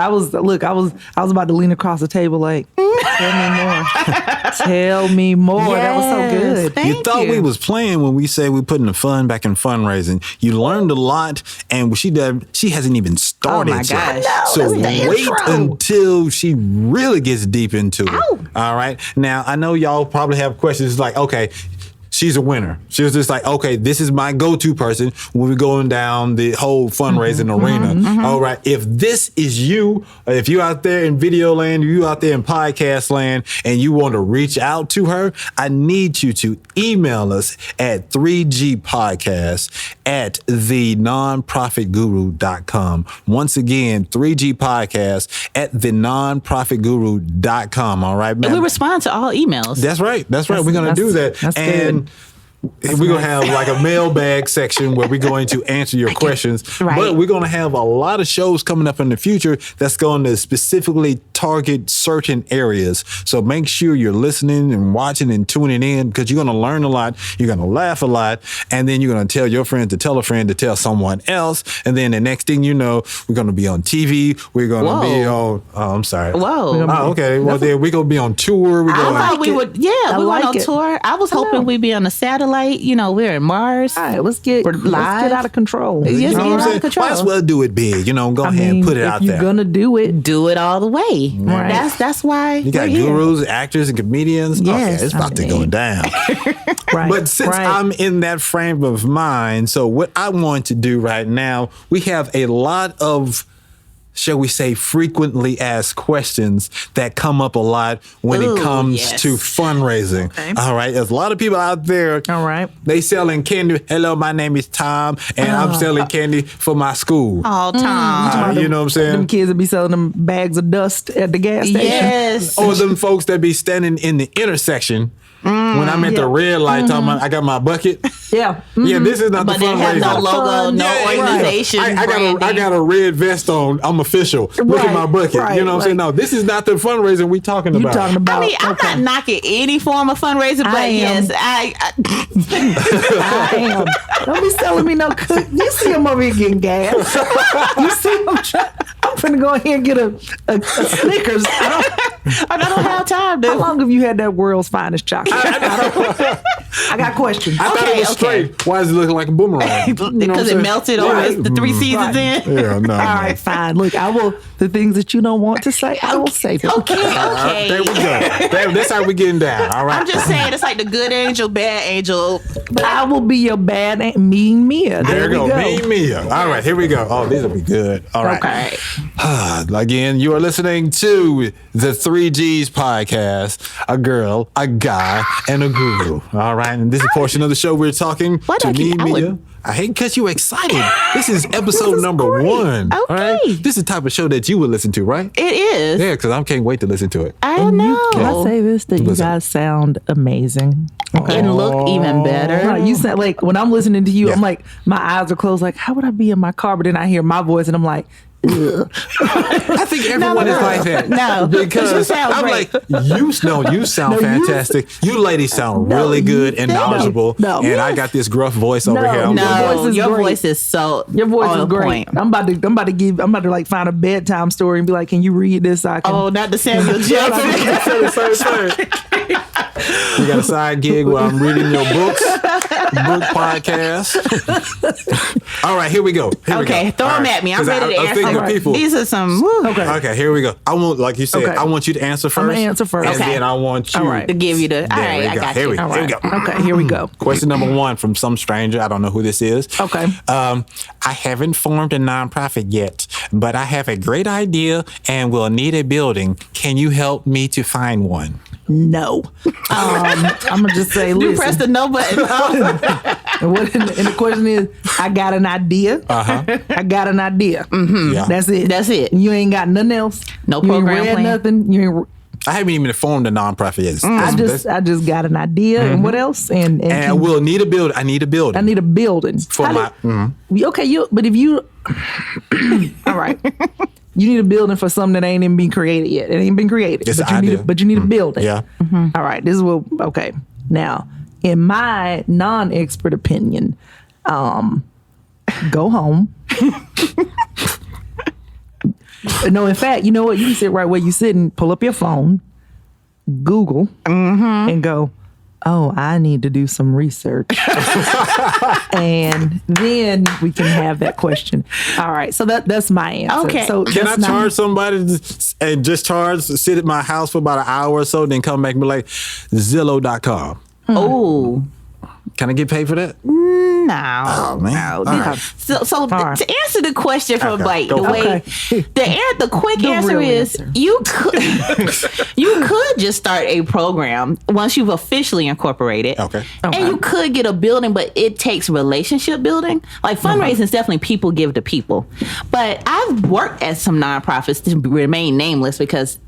was about to lean across the table like, tell me more. Tell me more. Yes, that was so good. You thought we was playing when we said we're putting the fun back in fundraising. You learned a lot, and she hasn't even started. Oh my gosh. So wait until she really gets deep into it. All right. Now, I know y'all probably have questions like, okay, she's a winner. She was just like, okay, this is my go-to person when we're going down the whole fundraising arena. All right, if this is you, if you're out there in video land, you out there in podcast land, and you want to reach out to her, I need you to email us at 3gpodcast@thenonprofitguru.com. Once again, 3gpodcast@thenonprofitguru.com. All right, man. And we respond to all emails. That's right. We're going to do that. That's good. We're going to have like a mailbag section where we're going to answer your questions. Right. But we're going to have a lot of shows coming up in the future that's going to specifically target certain areas. So make sure you're listening and watching and tuning in, because you're going to learn a lot. You're going to laugh a lot. And then you're going to tell your friend to tell a friend to tell someone else. And then the next thing you know, we're going to be on TV. We're going to be on, I'm sorry. Whoa. Oh, okay. Well, then we're going to be on tour. I thought we would, we went on tour. I was hoping we'd be on the satellite. We're in Mars. All right, let's get out of control. Yes, get out of control. Might as well do it big. Go ahead and put it out there. If you're going to do it, do it all the way. Right. That's why you got gurus, actors, and comedians. Yes. Okay, it's about to go down. Right. But since I'm in that frame of mind, so what I want to do right now, we have a lot of shall we say, frequently asked questions that come up a lot when it comes to fundraising. Okay. All right. There's a lot of people out there. All right. They selling candy. Hello, my name is Tom, and I'm selling candy for my school. All time. You know what I'm saying? Them kids that be selling them bags of dust at the gas station. Yes. Or them folks that be standing in the intersection when I'm at the red light talking about I got my bucket. Yeah. Yeah, this is not But the they have no fundraiser. logo, no Yeah, organization. I got a red vest on. I'm official. Look at my bucket. right, You know what I'm saying? No, this is not the fundraiser we talking You about. talking about? I mean, I'm not knocking any form of fundraiser, but I am. yes, I am. Don't be selling me no cook. You see him over here getting gas. You see him I'm finna go ahead and get a Snickers. I don't have time, How dude. long have you had that world's finest chocolate? I got questions. I thought it was straight. Why is it looking like a boomerang? Because it melted over the 3 seasons in. Yeah, no. All right, fine. Look, I will. The things that you don't want to say, I will say them. Okay. There we go. That's how we getting down. All right. I'm just saying, it's like the good angel, bad angel. But I will be your bad mean Mia. There we you go. Me, Mia. All right, here we go. Oh, these will be good. All right. Okay. Again, you are listening to the 3Gs podcast. A girl, a guy, and a guru. All right. And this is a portion of the show we're talking Why do to I me, keep Mia. I hate because you excited. This is episode number great. 1. All right. Okay. This is the type of show that you would listen to, right? It is. Yeah, because I can't wait to listen to it. I know. Can I say this? That you Listen. guys sound amazing. Okay. And look even better. Right, you sound like when I'm listening to you, Yeah. I'm like, my eyes are closed. Like, how would I be in my car? But then I hear my voice and I'm like, ugh. I think everyone is like that. No, because you sound I'm great. like, you sound No, you- fantastic. You ladies sound No, really you good and think- knowledgeable. No. And I Yes. got this gruff voice over No, here. I'm no. like, Your voice is your great. voice is so Your voice on is great. point. I'm about to like find a bedtime story and be like, can you read this? So I can. Oh, not the Samuel Jackson. You got a side gig where I'm reading your book podcast. All right, here we go. Here we Okay, go. throw All them right. at me. I'm 'Cause ready to I was answer. thinking of All right. people. These are some. Woo, Okay, here we go. I want, like you said, Okay. I want you to answer first. I'm gonna answer first. And Okay. then I want you All right. to give you the. All There right, we I go. got Here you. we go. All Here we right. go. Okay, here we go. Question number 1 from some stranger. I don't know who this is. Okay. I haven't formed a nonprofit yet, but I have a great idea and will need a building. Can you help me to find one? No. I'm gonna just say, You listen. press the no button. And the question is, I got an idea. I got an idea. Yeah. That's it. That's it. You ain't got nothing else. No you program ain't read plan? nothing. You ain't. I haven't even formed a nonprofit yet. I just got an idea. And what else? And and I will need a building. I need a building. I need a building for How my. did- Okay, but if you, all right, you need a building for something that ain't even been created yet. It ain't been created, It's but an you need, idea. but you need a building. Yeah. All right, this is what. Okay, now in my non-expert opinion, go home. No, in fact, you know what? You can sit right where you sit and pull up your phone, Google, and go, oh, I need to do some research. And then we can have that question. All right. So that's my answer. Okay. So Can I that's not- charge somebody and just sit at my house for about an hour or so, then come back and be like, Zillow.com. Oh. Can I get paid for that? No. Oh, man. No. All right. So right. to answer the question from Okay, like go the for way it. the quick The answer real is answer. you could just start a program once you've officially incorporated. Okay. And you could get a building, but it takes relationship building. Like fundraising is definitely people give to people. But I've worked at some nonprofits to remain nameless because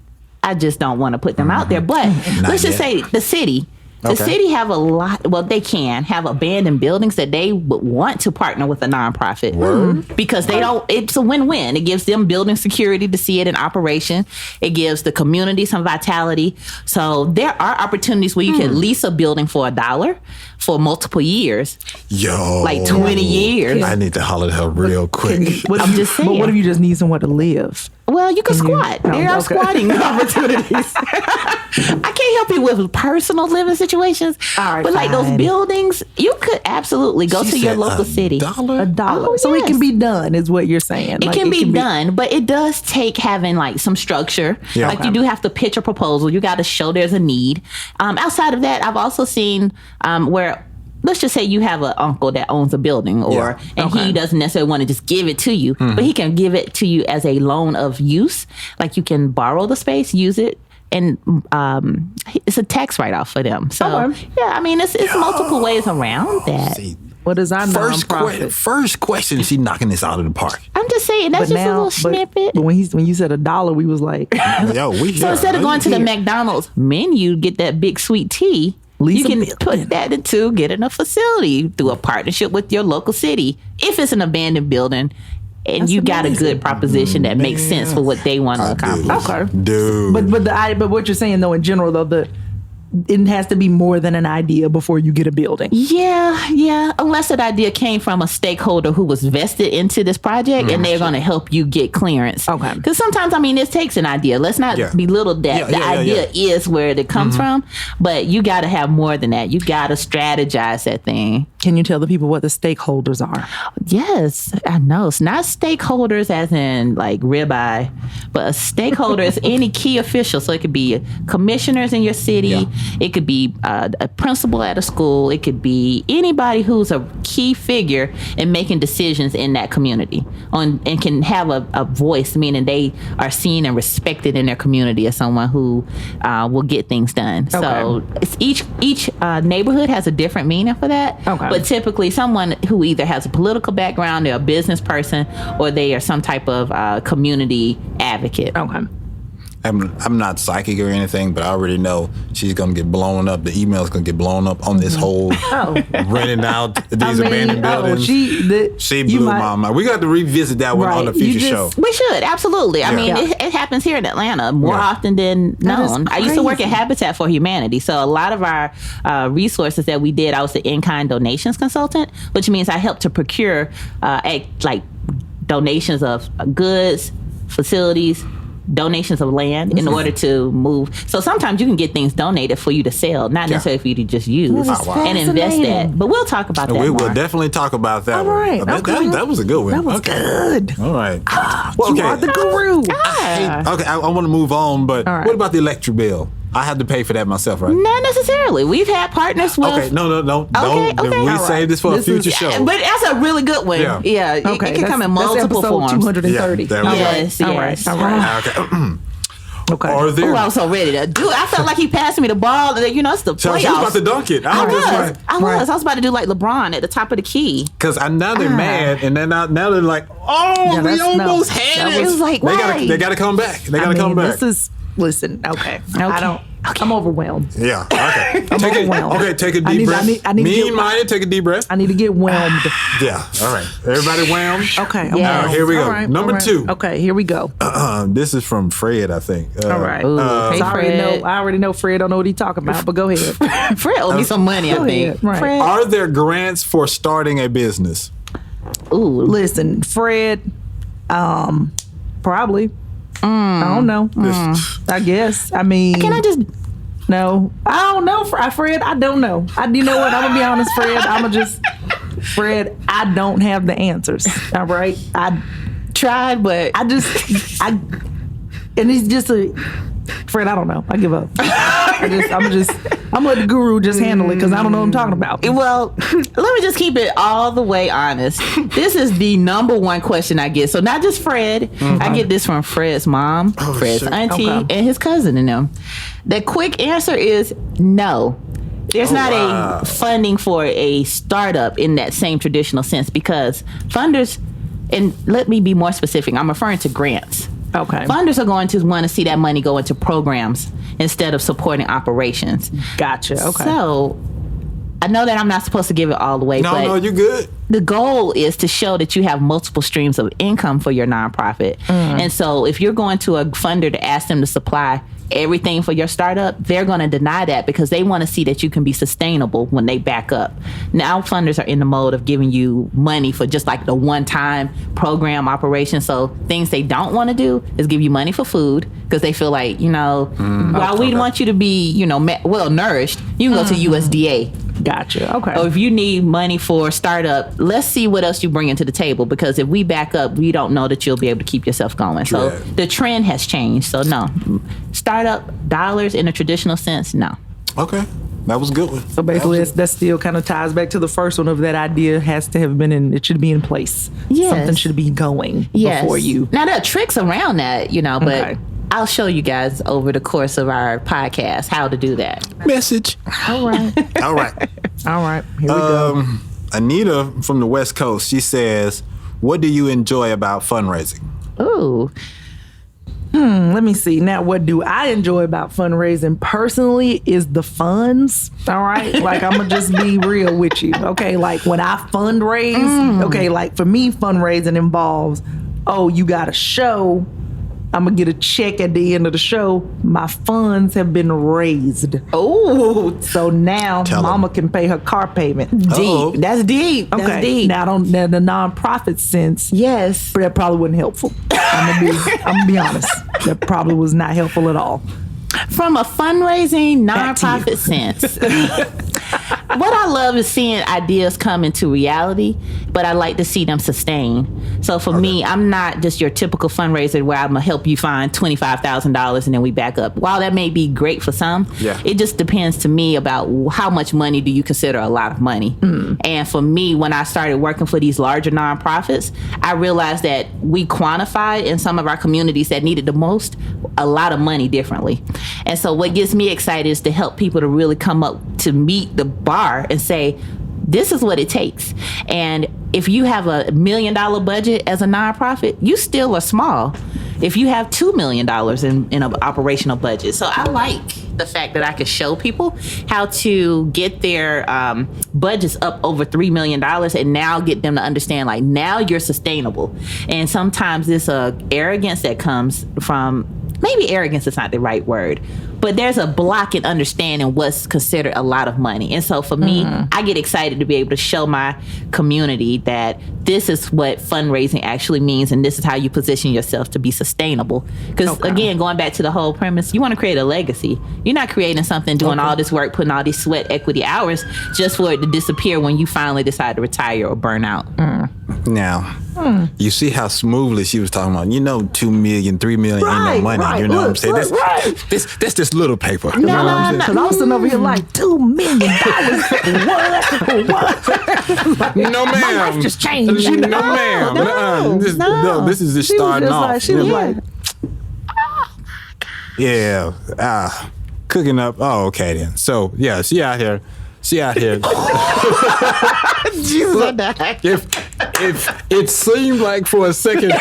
I just don't want to put them out there. But let's just say the city. The Okay. city have a lot, well, they can have abandoned buildings that they would want to partner with a nonprofit. Because they don't, it's a win-win. It gives them building security to see it in operation. It gives the community some vitality. So there are opportunities where you can lease a building for $1 for multiple years, Yo. like 20 years. I need to holler at her real quick. I'm just saying. But what if you just need somewhere to live? Well, you can squat. No, There are okay. squatting opportunities. I can't help you with personal living situations, All right, but like those fine. buildings, you could absolutely go She to your said local city. $1? $1. Oh, So it yes. can be done, is what you're saying. It Like, can be done, but it does take having like some structure. Yeah. Like Okay. you do have to pitch a proposal. You got to show there's a need. Outside of that, I've also seen where let's just say you have an uncle that owns a building, and he doesn't necessarily want to just give it to you, but he can give it to you as a loan of use. Like you can borrow the space, use it, and it's a tax write-off for them. So yeah, I mean, it's multiple ways around that. See, What is our first nonprofit? first question, she knocking this out of the park. I'm just saying that's just a little snippet. But when you said $1, we was like, Yo, we So instead of going to the McDonald's menu, get that big sweet tea, you can put that into getting a facility through a partnership with your local city. If it's an abandoned building and you got a good proposition that makes sense for what they want to accomplish. okay, Dude. but what you're saying though, in general though, it has to be more than an idea before you get a building. Yeah. Unless that idea came from a stakeholder who was vested into this project and they're going to help you get clearance. Okay. Because sometimes, I mean, this takes an idea. Let's not belittle that. The idea is where it comes from, but you got to have more than that. You got to strategize that thing. Can you tell the people what the stakeholders are? Yes, I know. It's not stakeholders as in like ribeye, but a stakeholder is any key official. So it could be commissioners in your city. Yeah. It could be a principal at a school. It could be anybody who's a key figure in making decisions in that community and can have a voice, meaning they are seen and respected in their community as someone who will get things done. Okay. So it's each neighborhood has a different meaning for that. Okay. But typically someone who either has a political background, they're a business person, or they are some type of community advocate. Okay. I'm not psychic or anything, but I already know she's gonna get blown up. The email's gonna get blown up on this whole renting out these abandoned buildings. She blew my mind. We got to revisit that one on a future show. We should, absolutely. I mean, it happens here in Atlanta more often than known. I used to work at Habitat for Humanity, so a lot of our resources that we did, I was the in-kind donations consultant, which means I helped to procure like donations of goods, facilities, donations of land in order to move. So sometimes you can get things donated for you to sell, not necessarily for you to just use and invest that. But we'll talk about that We more. will definitely talk about that. All right. That was a good one. That was good. All right. You are the guru. I want to move on, but what about the electric bill? I have to pay for that myself, right? Not necessarily. We've had partners with... Okay, no. Okay. We save this for a future show. But that's a really good one. Yeah. It can come in multiple forms. 230. Yes. All right. Okay. Oh, I was so ready to do it. I felt like he passed me the ball. It's the playoffs. So she was about to dunk it. I was about to do like LeBron at the top of the key. Because now they're mad, and then now they're like, we almost had it. It was like, they got to come back. They got to come back. Listen, okay. I'm overwhelmed. Yeah. Okay. I'm overwhelmed. Take a deep breath. I need Mean-minded, take a deep breath. I need to get whelmed. Yeah. All right. Everybody whelmed? Okay. All right, here we go. Right, Number 2. Okay, here we go. This is from Fred, I think. All right. Hey, Fred. I already know Fred don't know what he's talking about, but go ahead. Fred owed me some money, I think. Right. Fred. Are there grants for starting a business? Ooh. Listen, Fred, probably. I don't know. I guess. I mean, Can I just... No, I don't know, Fred. I don't know. You know what? I'm gonna be honest, Fred. Fred. I don't have the answers. All right. I tried, but and he's just Fred. I don't know. I give up. I'm gonna let the guru just handle it because I don't know what I'm talking about. Well, let me just keep it all the way honest. This is the number one question I get. So not just Fred. I get this from Fred's mom, Fred's auntie, and his cousin and them. The quick answer is no. There's not a funding for a startup in that same traditional sense because funders, and let me be more specific, I'm referring to grants. Okay. Funders are going to want to see that money go into programs instead of supporting operations. Gotcha. Okay. So I know that I'm not supposed to give it all away, but No, you're good. the goal is to show that you have multiple streams of income for your nonprofit. And so if you're going to a funder to ask them to supply everything for your startup, they're going to deny that because they want to see that you can be sustainable when they back up. Now funders are in the mode of giving you money for just like the one-time program operation. So things they don't want to do is give you money for food because they feel like, while we want you to be, well nourished, you can go to USDA. Gotcha. Okay. Or if you need money for startup, let's see what else you bring into the table because if we back up, we don't know that you'll be able to keep yourself going. So the trend has changed. So no, startup dollars in a traditional sense, no. Okay. That was a good one. So basically, that still kind of ties back to the first one of that idea has to have been it should be in place. Yes. Something should be going before you. Now, there are tricks around that, but Okay. I'll show you guys over the course of our podcast how to do that. Message. All right. All right. All right. Here we go. Anita from the West Coast, she says, what do you enjoy about fundraising? Ooh. Let me see. Now, what do I enjoy about fundraising personally is the funds. All right. Like, I'm going to just be real with you. Okay. Like, when I fundraise, okay, like for me, fundraising involves, you got a show. I'm going to get a check at the end of the show. My funds have been raised. Oh. So now Tell 'em. mama can pay her car payment. Uh-oh. Deep. That's deep. Okay. That's deep. Now, the nonprofit sense, Yes. that probably wasn't helpful. I'm gonna be honest. That probably was not helpful at all. From a fundraising Back to you. nonprofit sense, what I love is seeing ideas come into reality, but I like to see them sustain. So for me, I'm not just your typical fundraiser where I'm gonna help you find $25,000 and then we back up. While that may be great for some, it just depends to me about how much money do you consider a lot of money. And for me, when I started working for these larger nonprofits, I realized that we quantified in some of our communities that needed the most a lot of money differently. And so what gets me excited is to help people to really come up to meet the bar and say, this is what it takes. And if you have a $1 million budget as a nonprofit, you still are small. If you have $2 million in an operational budget. So I like the fact that I can show people how to get their budgets up over $3 million and now get them to understand, like, now you're sustainable. And sometimes this arrogance that comes from, maybe arrogance is not the right word, but there's a block in understanding what's considered a lot of money. And so for me, I get excited to be able to show my community that this is what fundraising actually means and this is how you position yourself to be sustainable. Because again, going back to the whole premise, you want to create a legacy. You're not creating something, doing all this work, putting all these sweat equity hours just for it to disappear when you finally decide to retire or burn out. Now, you see how smoothly she was talking about, $2 million, $3 million ain't no money. You know what I'm saying? That's just little paper. You know what I'm saying? Because I was sitting over here like, $2 million. What? No, ma'am. My life just changed. No, ma'am. No. This is just She was starting just off. like, she was like, Yeah. Cooking up. Oh, okay then. So, yeah, she out here. Jesus, I If it seemed like for a second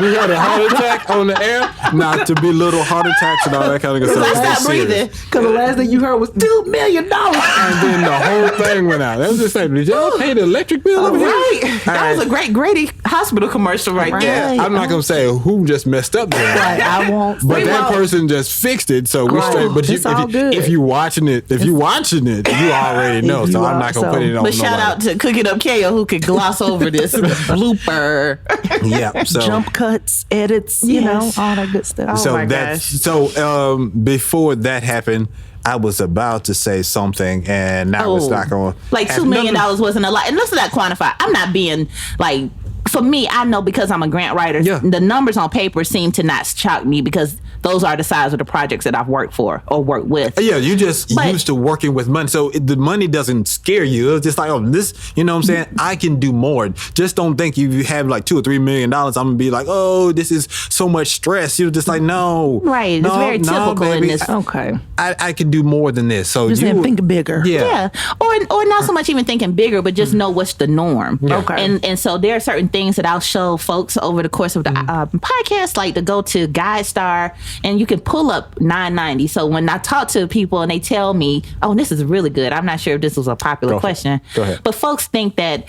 we had a heart attack on the air, not to belittle heart attacks and all that kind of good stuff. I It's stopped breathing. because the last thing you heard was $2 million. And then the whole thing went out. That was just like, did y'all pay the electric bill over here? Right. That was a great Grady Hospital commercial right there. Yeah, I'm not gonna say who just messed up there. Right, I won't. But say that no. person just fixed it, so we Right. straight. But It's all good. if you watching it, you already know. If So you I'm are, not gonna put it on. But shout out to Cooking Up KO who could gloss over this blooper. Yeah. So Jump cuts, edits, Yes. all that good stuff. so my that's gosh. so. Before that happened, I was about to say something, and now it's not going. Like $2 million wasn't a lot. And let's not quantify. I'm not being like, for me, I know because I'm a grant writer, the numbers on paper seem to not shock me because those are the size of the projects that I've worked for or worked with. Yeah, you just used to working with money. So the money doesn't scare you. It's just like, this, you know what I'm saying? I can do more. Just don't think if you have like $2 or $3 million, I'm going to be like, this is so much stress. You're just like, no. Right. It's very typical baby. in this. Okay. I can do more than this. So Just think bigger. Yeah. Or not so much even thinking bigger, but just know what's the norm. Okay. And so there are certain things that I'll show folks over the course of the podcast, like to go to GuideStar and you can pull up 990. So when I talk to people and they tell me, this is really good. I'm not sure if this was a popular question. Go ahead. But folks think that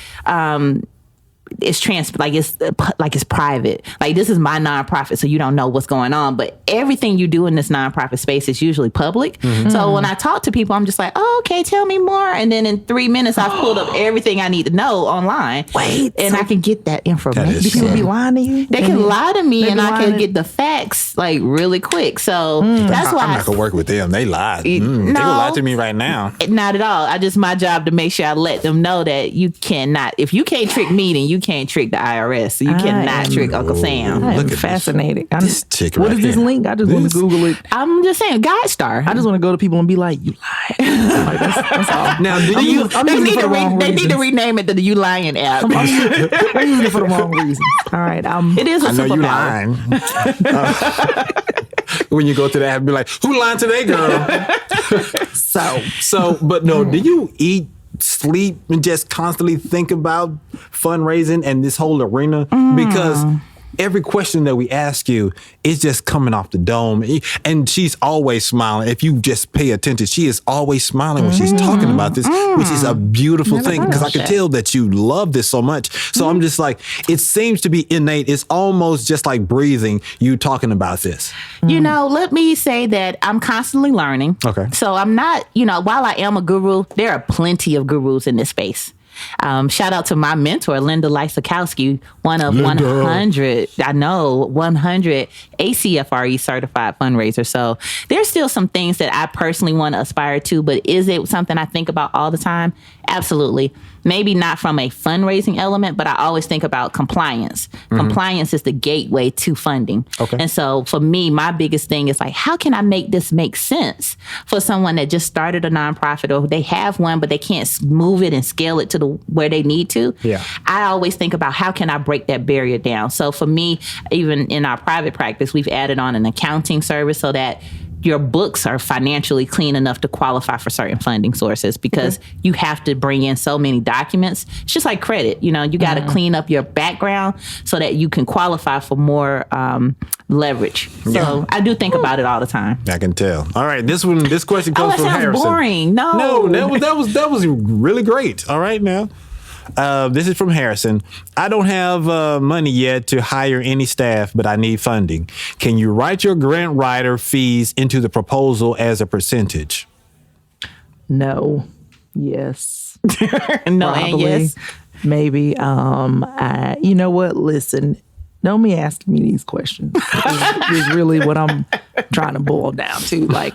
it's it's private. Like, this is my nonprofit, so you don't know what's going on. But everything you do in this nonprofit space is usually public. So when I talk to people, I'm just like, okay, tell me more. And then in 3 minutes, I've pulled up everything I need to know online. And I can get that information. is People be lying to you? They can lie to me They and be I lying can to- get the facts like really quick. So that's why I'm not going to work with them. They lied. They No. will lie to me right now. not at all. Just my job to make sure I let them know that you cannot, if you can't trick me, then you can't trick the IRS. So you cannot trick Uncle Sam. I'm fascinated. This chick What right is this here. link? I just want to Google it. I'm just saying, GuideStar. I just want to go to people and be like, you lied. Like, that's all. Now, did I'm you? using- I'm They using it need, for to the wrong they need to reasons. rename it to the You Lying app. I'm using it for the wrong reasons. All right. It is a I know you superpower. lying. When you go to that, be like, who lying today, girl? So, but no, do you eat, sleep, and just constantly think about fundraising and this whole arena? Because every question that we ask you is just coming off the dome. And she's always smiling. If you just pay attention, she is always smiling when she's talking about this, which is a beautiful thing because I can tell that you love this so much. So I'm just like, it seems to be innate. It's almost just like breathing, you talking about this. You know, let me say that I'm constantly learning. Okay. So I'm not, while I am a guru, there are plenty of gurus in this space. Shout out to my mentor, Linda Lysakowski, one of 100 ACFRE certified fundraisers. So there's still some things that I personally want to aspire to, but is it something I think about all the time? Absolutely. Maybe not from a fundraising element, but I always think about compliance. Compliance is the gateway to funding. Okay. And so for me, my biggest thing is like, how can I make this make sense for someone that just started a nonprofit or they have one, but they can't move it and scale it to where they need to? Yeah. I always think about how can I break that barrier down? So for me, even in our private practice, we've added on an accounting service so that your books are financially clean enough to qualify for certain funding sources because you have to bring in so many documents. It's just like credit. You got to clean up your background so that you can qualify for more leverage. So I do think about it all the time. I can tell. All right, this question comes that from sounds Harrison. boring. No. that was really great. All right, now. This is from Harrison. I don't have money yet to hire any staff, but I need funding. Can you write your grant writer fees into the proposal as a percentage? No. Yes. No, Probably. and yes. Maybe. You know what? Listen, don't be asking me these questions. is really what I'm trying to boil down to. Like,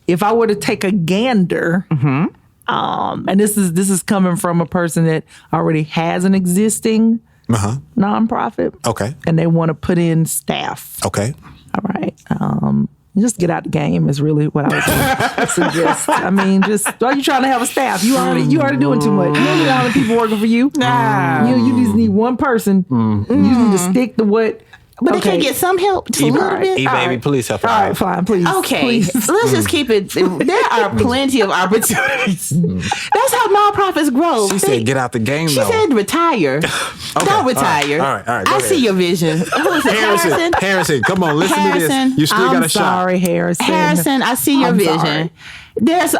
if I were to take a gander, and this is coming from a person that already has an existing nonprofit. Okay. And they want to put in staff. Okay. All right. Just get out the game is really what I would suggest. I mean, are you trying to have a staff? You already doing too much. You don't need all the people working for you. Nah. You just need one person. You just need to stick to what. But they can get some help just a little bit. Baby, please help her All right, out. fine, please. Okay, Please. so let's just keep it. There are plenty of opportunities. That's how nonprofits grow. She said, "Get out the game." She though. said, "Retire." Don't retire. All right. Go I ahead. see your vision. Who is it? Harrison, come on, listen to Harrison. this. You still got I'm a sorry, shot. Harrison. Harrison, I see your I'm vision. sorry. There's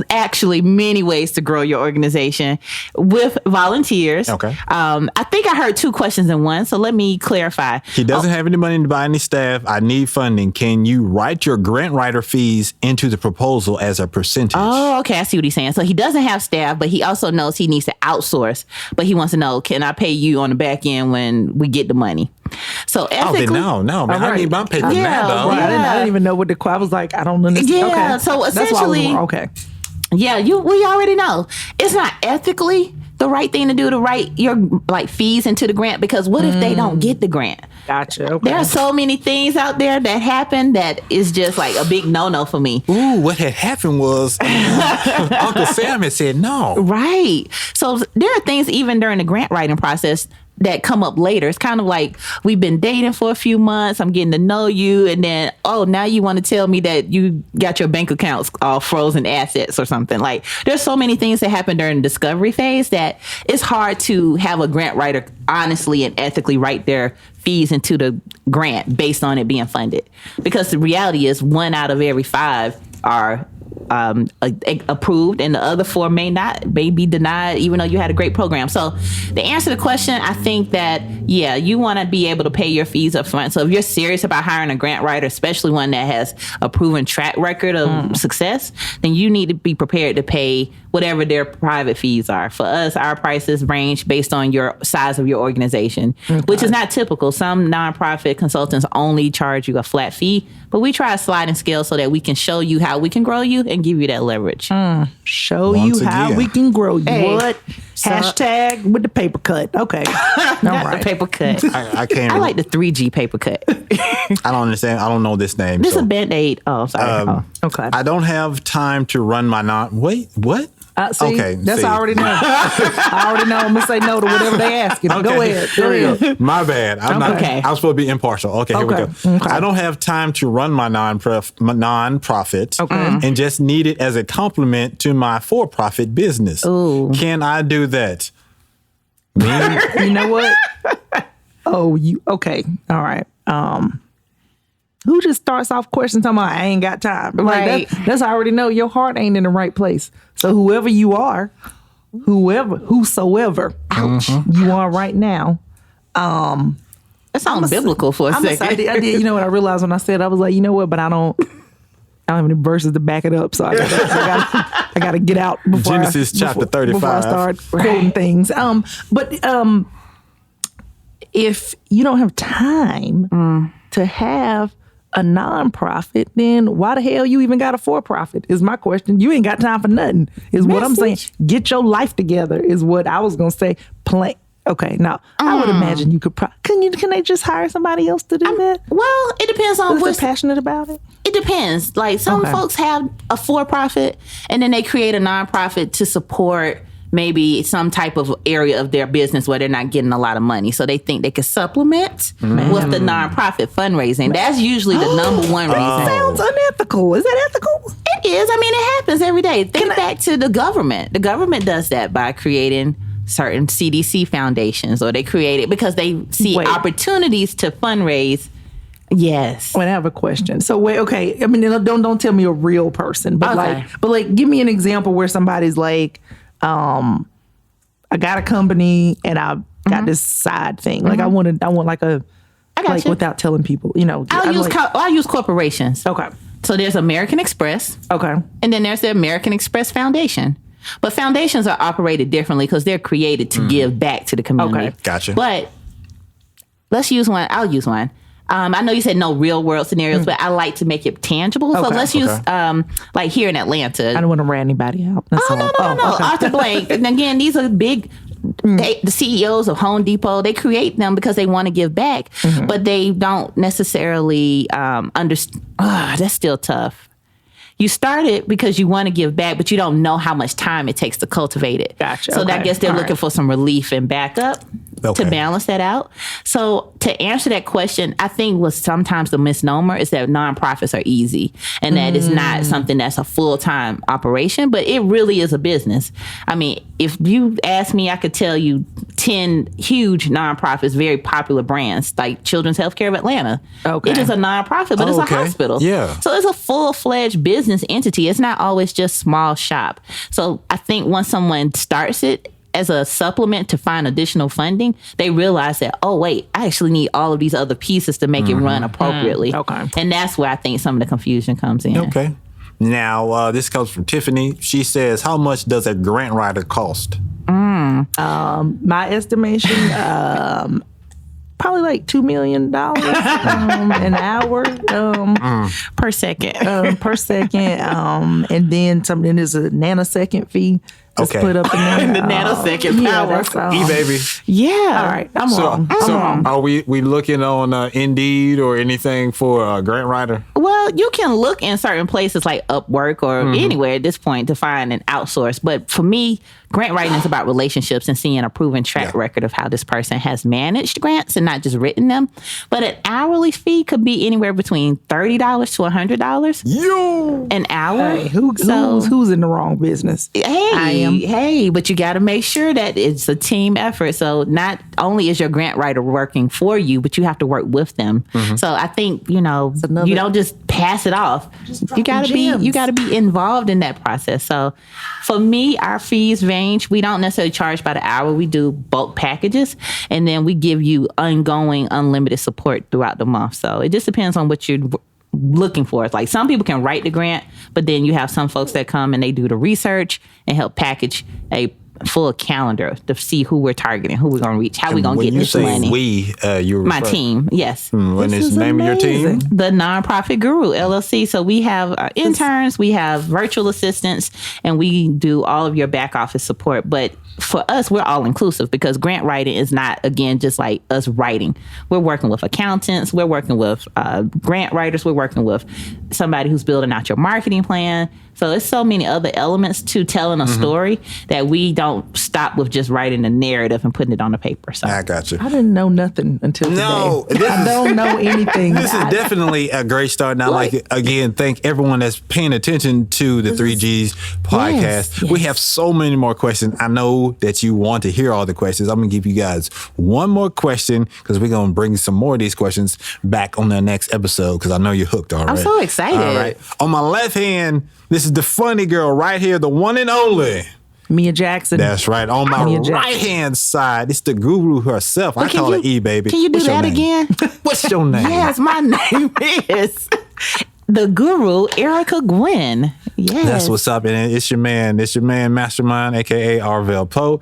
actually many ways to grow your organization with volunteers. Okay. I think I heard two questions in one, so let me clarify. He doesn't have any money to buy any staff. I need funding. Can you write your grant writer fees into the proposal as a percentage? Oh, okay. I see what he's saying. So he doesn't have staff, but he also knows he needs to outsource. But he wants to know, can I pay you on the back end when we get the money? So ethically, then no, man. I need my paper Yeah, now, though. Right, I didn't even know what I was like, I don't understand. Yeah, Okay. so That's why I was essentially- wrong. Okay. yeah, we already know it's not ethically the right thing to do to write your fees into the grant because what if they don't get the grant? Gotcha. Okay. There are so many things out there that happen that is just like a big no-no for me. Ooh, what had happened was Uncle Sam had said no. Right. So there are things even during the grant writing process that come up later. It's kind of like we've been dating for a few months. I'm getting to know you. And then, now you want to tell me that you got your bank accounts all frozen assets or something. Like there's so many things that happen during the discovery phase that it's hard to have a grant writer honestly and ethically write their fees into the grant based on it being funded. Because the reality is 1 out of every 5 are approved and the other 4 may be denied even though you had a great program. So to answer the question, I think that you want to be able to pay your fees up front. So if you're serious about hiring a grant writer, especially one that has a proven track record of success, then you need to be prepared to pay whatever their private fees are. For us, our prices range based on your size of your organization, which is not typical. Some nonprofit consultants only charge you a flat fee, but we try a sliding scale so that we can show you how we can grow you and and give you that leverage. Show Once you how again. we can grow you. Hey. What? Hashtag with the paper cut. Okay. All Not right. the paper cut. I can't. I like the 3G paper cut. I don't understand. I don't know this name. This so. a Band-Aid. Oh, sorry. Okay. I don't have time to run my Wait, what? See, Okay, that's see. I already know. I already know. I'm gonna say no to whatever they ask you. Go ahead. Go ahead. My bad. I'm not. Okay. I was supposed to be impartial. Okay, here we go. Okay. I don't have time to run my non-profit and just need it as a complement to my for-profit business. Ooh. Can I do that? Me? You know what? Oh, you okay? All right. Who just starts off questions talking about I ain't got time? Right. That's I already know your heart ain't in the right place. So whoever you are, whosoever, ouch, you are right now. That sounds biblical for a second. I did. You know what I realized when I said I was like, you know what? But I don't have any verses to back it up, so I gotta get out before Genesis chapter 35. before I start quoting things. But if you don't have time to have a nonprofit, then why the hell you even got a for-profit? Is my question. You ain't got time for nothing. Is what I'm saying. Get your life together. Is what I was gonna say. Okay, now I would imagine you could. Can they just hire somebody else to do that? Well, it depends on If what's they're passionate about it. It depends. Like some Okay. folks have a for-profit and then they create a nonprofit to support maybe some type of area of their business where they're not getting a lot of money. So they think they could supplement with the nonprofit fundraising. That's usually the number one reason. Sounds unethical. Is that ethical? It is. I mean, it happens every day. Think back to the government. The government does that by creating certain CDC foundations, or they create it because they see Wait. opportunities to fundraise. Yes. Wait, I have a question. So wait, okay. I mean, don't tell me a real person, but Okay. like, give me an example where somebody's like, I got a company and I got this side thing. Like I want like a, I got like you. without telling people, you know. I'll use corporations. Okay. So there's American Express, Okay. and then there's the American Express Foundation. But foundations are operated differently because they're created to give back to the community. Okay. Gotcha. But let's use one. I'll use one. I know you said no real world scenarios, but I like to make it tangible. So Okay. let's use like here in Atlanta. I don't want to rat anybody out. That's Oh, all. no. Okay. Arthur Blank. And again, these are big, the CEOs of Home Depot. They create them because they want to give back, but they don't necessarily understand. That's still tough. You start it because you want to give back, but you don't know how much time it takes to cultivate it. Gotcha. So I Okay. guess they're All looking right. for some relief and backup Okay. to balance that out. So to answer that question, I think what sometimes the misnomer is that nonprofits are easy and that it's not something that's a full-time operation, but it really is a business. I mean, if you ask me, I could tell you 10 huge nonprofits, very popular brands like Children's Healthcare of Atlanta. Okay. It is a nonprofit, but it's Okay. a hospital. Yeah. So it's a full-fledged business entity. It's not always just small shop. So I think once someone starts it as a supplement to find additional funding, they realize that, oh, wait, I actually need all of these other pieces to make it run appropriately. Okay. And that's where I think some of the confusion comes in. Okay. Now, this comes from Tiffany. She says, how much does a grant writer cost? My estimation, probably like $2 million an hour Per second. per second, and then something. There's a nanosecond fee that's Okay. put up in there. The nanosecond yeah, power. that's, E-baby. Yeah. all right, I'm So, wrong. I'm so wrong. are we looking on Indeed or anything for a grant writer? Well, you can look in certain places like Upwork or anywhere at this point to find an outsource. But for me, grant writing is about relationships and seeing a proven track Yeah. record of how this person has managed grants and not just written them. But an hourly fee could be anywhere between $30 to $100 Yo! an hour. Hey, So- who's in the wrong business? Hey, but you got to make sure that it's a team effort. So not only is your grant writer working for you, but you have to work with them. So I think, you don't just pass it off. You got to be involved in that process. So for me, our fees range. We don't necessarily charge by the hour. We do bulk packages, and then we give you ongoing unlimited support throughout the month. So it just depends on what you're looking for. It's like some people can write the grant, but then you have some folks that come and they do the research and help package a full calendar to see who we're targeting, who we're going to reach, how we're going to get this money. We, you're my team, yes. What is the name of your team? The Nonprofit Guru LLC. So we have interns, we have virtual assistants, and we do all of your back office support. But for us, we're all inclusive because grant writing is not, again, just like us writing. We're working with accountants, we're working with grant writers, we're working with somebody who's building out your marketing plan. So there's so many other elements to telling a story that we don't stop with just writing a narrative and putting it on the paper. So I got you. I didn't know nothing until today. I don't know anything. This is definitely a great start. And I like it. Again, thank everyone that's paying attention to the 3Gs podcast. Yes. We have so many more questions. I know that you want to hear all the questions. I'm going to give you guys one more question because we're going to bring some more of these questions back on the next episode because I know you're hooked already. I'm so excited. All right. On my left hand, this is the funny girl right here, the one and only Mia Jackson. That's right. On my right hand side, it's the guru herself. I call her E, baby. Can you do that again? What's your name? Yes, my name is the Guru, Erica Gwen. Yes. That's what's up. And it's your man, Mastermind, aka Arvell Poe.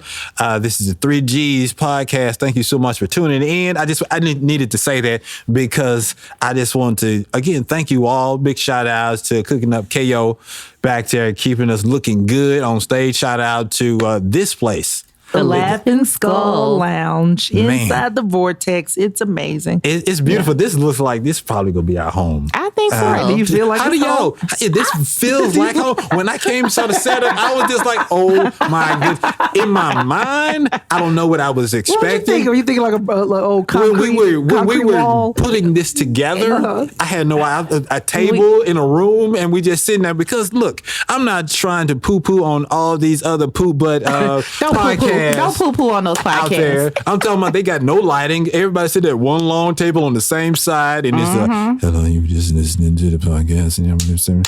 This is the 3Gs podcast. Thank you so much for tuning in. I needed to say that because I just want to, again, thank you all. Big shout outs to Cooking Up KO back there, keeping us looking good on stage. Shout out to this place. The Laughing Skull Lounge inside the Vortex. It's amazing. It's beautiful. Yeah. This looks like this is probably gonna be our home. I think so. Do you feel like how do y'all? This feels like home. When I came saw the setup, I was just like, oh my goodness. In my mind, I don't know what I was expecting. What you think? Are you thinking like a old concrete? When we were putting this together, I had a table in a room, and we just sitting there because look, I'm not trying to poo-poo on all these other podcasts. Don't poo-poo on those podcasts. Out there. I'm talking about they got no lighting. Everybody sit at one long table on the same side, and it's like, hello, you just listening to the podcast, and you know what I'm saying?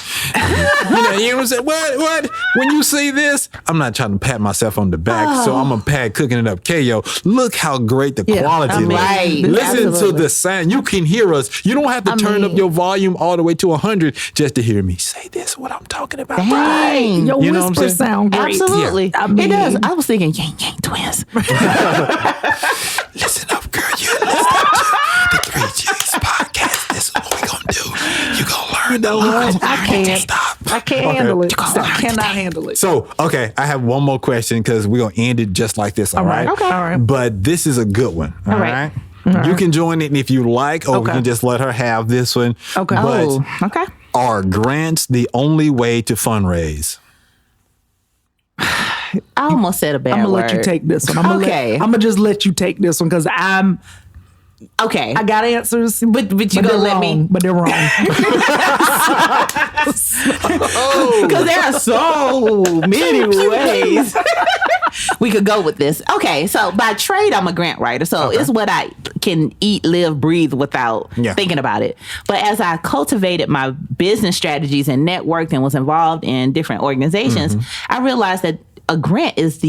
What? When you see this, I'm not trying to pat myself on the back, so I'm gonna pat Cooking It Up KO. Look how great the quality is. Right. Listen to the sound. You can hear us. You don't have to turn up your volume all the way to 100 just to hear me say this. What I'm talking about. Dang. Your whisper sound great. Absolutely. Yeah. It does. I was thinking Yang Twins. Listen up, girl. You're listening to the 3Gs podcast. This is what we're going to do. You're going to learn. You know what? I can't. Stop. I can't handle it. I cannot handle it. So, okay, I have one more question because we're going to end it just like this, all right? Okay. All right. But this is a good one, all right? You can join it if you like, or we can just let her have this one. Okay. But okay. Are grants the only way to fundraise? I almost said a bad word. I'm gonna let you take this one. I'm gonna just let you take this one because I'm okay. I got answers, but you gonna let me? But they're wrong. Because there are so many ways we could go with this. Okay, so by trade, I'm a grant writer, so it's what I can eat, live, breathe without thinking about it. But as I cultivated my business strategies and networked and was involved in different organizations, I realized that a grant is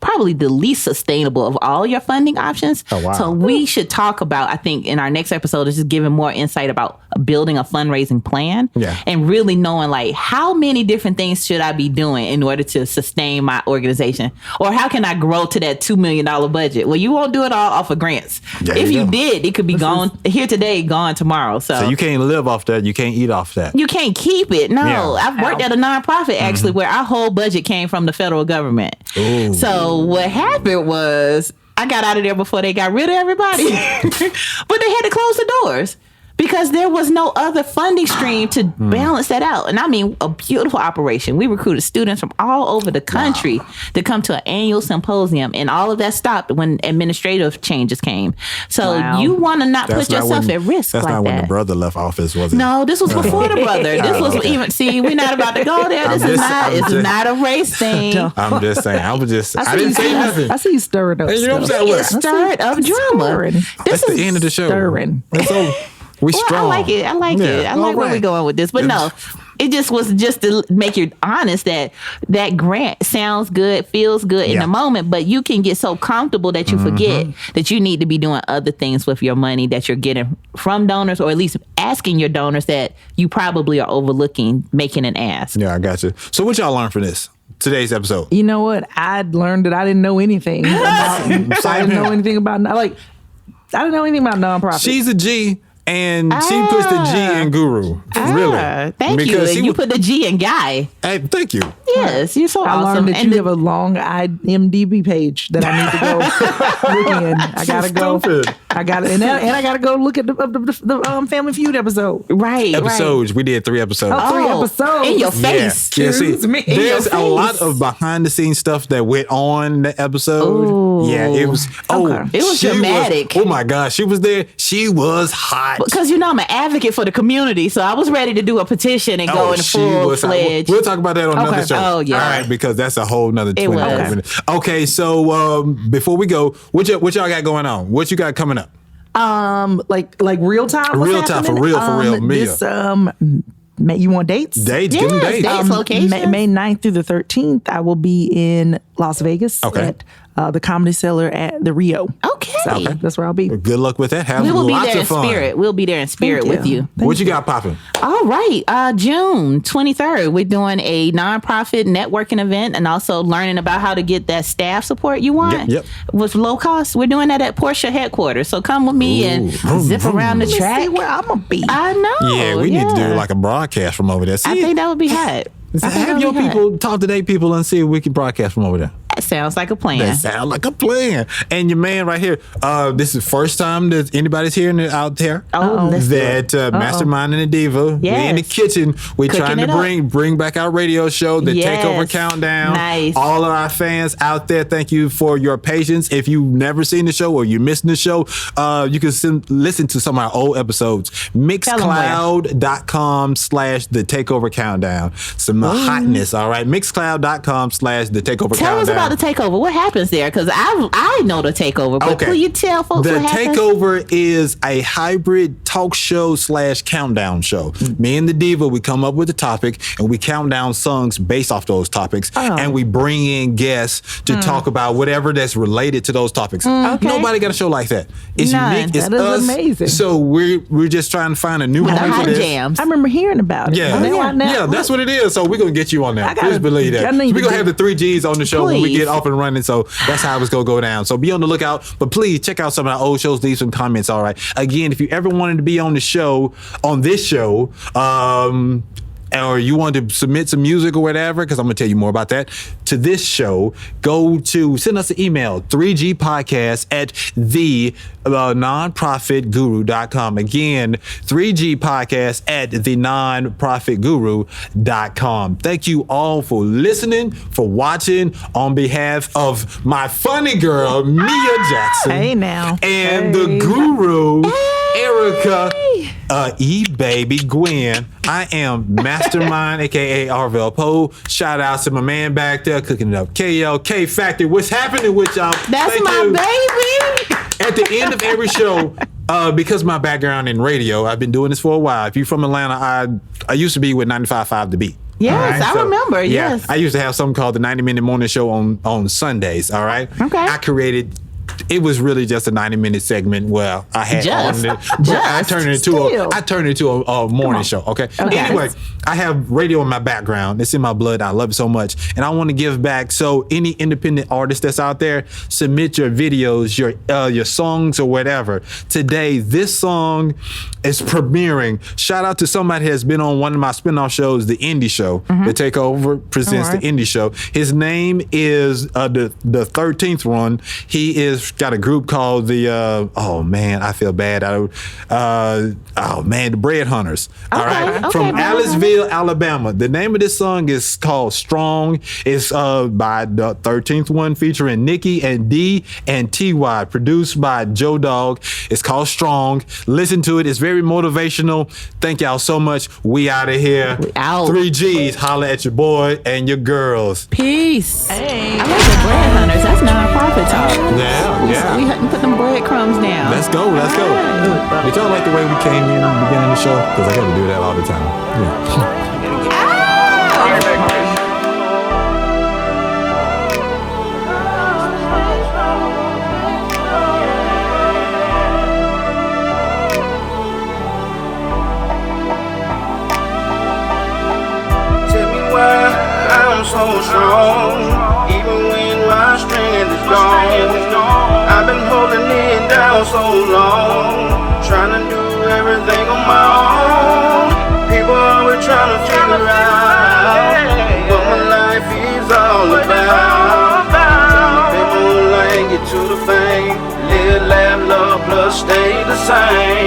probably the least sustainable of all your funding options. Oh, wow. So we should talk about, I think in our next episode, is just giving more insight about building a fundraising plan and really knowing like how many different things should I be doing in order to sustain my organization, or how can I grow to that $2 million budget? Well, you won't do it all off of grants. If you did, it could be gone here today, gone tomorrow. So you can't live off that. You can't eat off that. You can't keep it. No, I've worked at a nonprofit actually where our whole budget came from the federal government. Ooh. So what happened was I got out of there before they got rid of everybody, but they had to close the doors because there was no other funding stream to balance that out. And I mean, a beautiful operation. We recruited students from all over the country to come to an annual symposium, and all of that stopped when administrative changes came. So you want to not put yourself at risk like that. That's not when the brother left office, was it? No, this was before the brother. This was even, we're not about to go there. This is not a race thing. I'm just saying. I didn't say nothing. I see you stirring up. You know what I'm saying? Stirred up drama. That's the end of the show. Stirring. That's all. We strong. I like it. I like where we're going with this. But no, it just was just to make you honest that grant sounds good, feels good in the moment, but you can get so comfortable that you forget that you need to be doing other things with your money that you're getting from donors, or at least asking your donors that you probably are overlooking making an ask. Yeah, I got you. So what y'all learn from this? today's episode? You know what? I'd learned that I didn't know anything about. I didn't know anything about I didn't know anything about nonprofits. She's a G. And she puts the G in guru. Really. Thank because you. You put the G in guy. Hey, thank you. Yes, you're so I awesome. learned that you have a long IMDb page that I need to go look in. I gotta go. Stupid. I got and I gotta go look at the Family Feud episode. Right. Episodes. We did 3 episodes. Oh, 3 episodes In your face. Yeah, see, Excuse me. In there's your a lot face. of behind the scenes stuff that went on the episode. Ooh. Yeah, it was. Oh, Okay. It was she dramatic. oh my gosh, she was there. She was hot. Because I'm an advocate for the community, so I was ready to do a petition and go in she full was hot. fledged. We'll talk about that on another Okay. show. Oh, yeah. All right, because that's a whole nother 20 was. minutes. Okay, so before we go, what y'all got going on? What you got coming up? Like real time. What's Real time, for happening? real, Mia. This you want dates? Dates, give them Yes, dates. dates. Locations? May 9th through the 13th, I will be in Las Vegas Okay. at the Comedy Cellar at the Rio. Okay. So that's where I'll be. Good luck with that. Have We will be lots there in of fun. spirit. We'll be there in spirit Thank with you. What you got popping? All right. June 23rd, we're doing a nonprofit networking event and also learning about how to get that staff support you want Yep. with low cost. We're doing that at Porsche headquarters. So come with me and zip around the Let me track. see where I'm gonna be. I know. Yeah, we need to do like a broadcast from over there. See, I think that would be hot. I think have that your would be hot. people talk to their people and see if we can broadcast from over there. That sounds like a plan. That sound like a plan. And your man right here, this is the first time that anybody's hearing it out there. Oh, let's do it. That Mastermind and the Diva. We in the Yes. kitchen. We're Cooking trying to it up. bring back our radio show, the Yes. Takeover Countdown. Nice. All of our fans out there, thank you for your patience. If you've never seen the show or you're missing the show, you can listen to some of our old episodes. Mixcloud.com/the Takeover Countdown. Some hotness, all right? Mixcloud.com/the Takeover Tell Countdown. us about the takeover. What happens there? Because I know the takeover, but Okay. will you tell folks The what happens? Takeover is a hybrid talk show / countdown show. Me and the Diva, we come up with a topic and we count down songs based off those topics, and we bring in guests to talk about whatever that's related to those topics. Okay. Nobody got a show like that. It's None. unique. It's That is us. amazing. So we're just trying to find a new The home for hot this. jams. I remember hearing about it. Yeah, Now, that's what it is. So we're gonna get you on there. I gotta- Please believe I that. need We're to gonna have the 3 Gs on the show when we Please. get off and running. So that's how it's gonna go down. So be on the lookout. But please check out some of our old shows. Leave some comments. All right. Again, if you ever wanted to be on the show, on this show, or you want to submit some music or whatever, because I'm going to tell you more about that, to this show, send us an email, 3gpodcast@the nonprofitguru.com. Again, 3gpodcast@the nonprofitguru.com. Thank you all for listening, for watching, on behalf of my funny girl, Mia Jackson. Hey now. And the Hey. guru, Erica, E-Baby Gwen. I am Mastermind, aka Arvell Poe. Shout out to my man back there cooking it up. KLK Factory. What's happening with y'all? That's Thank my you. baby. At the end of every show, because my background in radio, I've been doing this for a while. If you're from Atlanta, I used to be with 95.5 The Beat. Yes, I remember, Yeah, yes. I used to have something called the 90-minute morning show on Sundays. All right. Okay. I created. It was really just a 90-minute segment where I had Just. on it, but I Just. turned it into a morning show. Okay. Anyway, I have radio in my background. It's in my blood. I love it so much, and I want to give back. So any independent artist that's out there, submit your videos, your songs or whatever. Today, this song is premiering. Shout out to somebody that's been on one of my spinoff shows, the Indie Show. The Takeover presents the Indie Show. His name is the 13th one. He is got a group called the oh man, I feel bad. The Bread Hunters. All right, okay, from Bread Aliceville, Alabama. The name of this song is called Strong. It's by the 13th one, featuring Nikki and D and TY, produced by Joe Dog. It's called Strong. Listen to it. It's very motivational. Thank y'all so much. We out of here. We out. 3 Gs. Holla at your boy and your girls. Peace. Hey. I like the bread hunters. That's non-profit talk. Yeah, yeah. We put them breadcrumbs down. Let's go. Let's go. Did y'all like the way we came in at the beginning of the show? Because I got to do that all the time. Yeah. Tell me why I don't so strong, even when my strength is gone. I've been holding it down so long, trying to do everything on my own. People always trying to figure out what my life is all about. People like get to the fame, live, laugh, love, plus stay the same.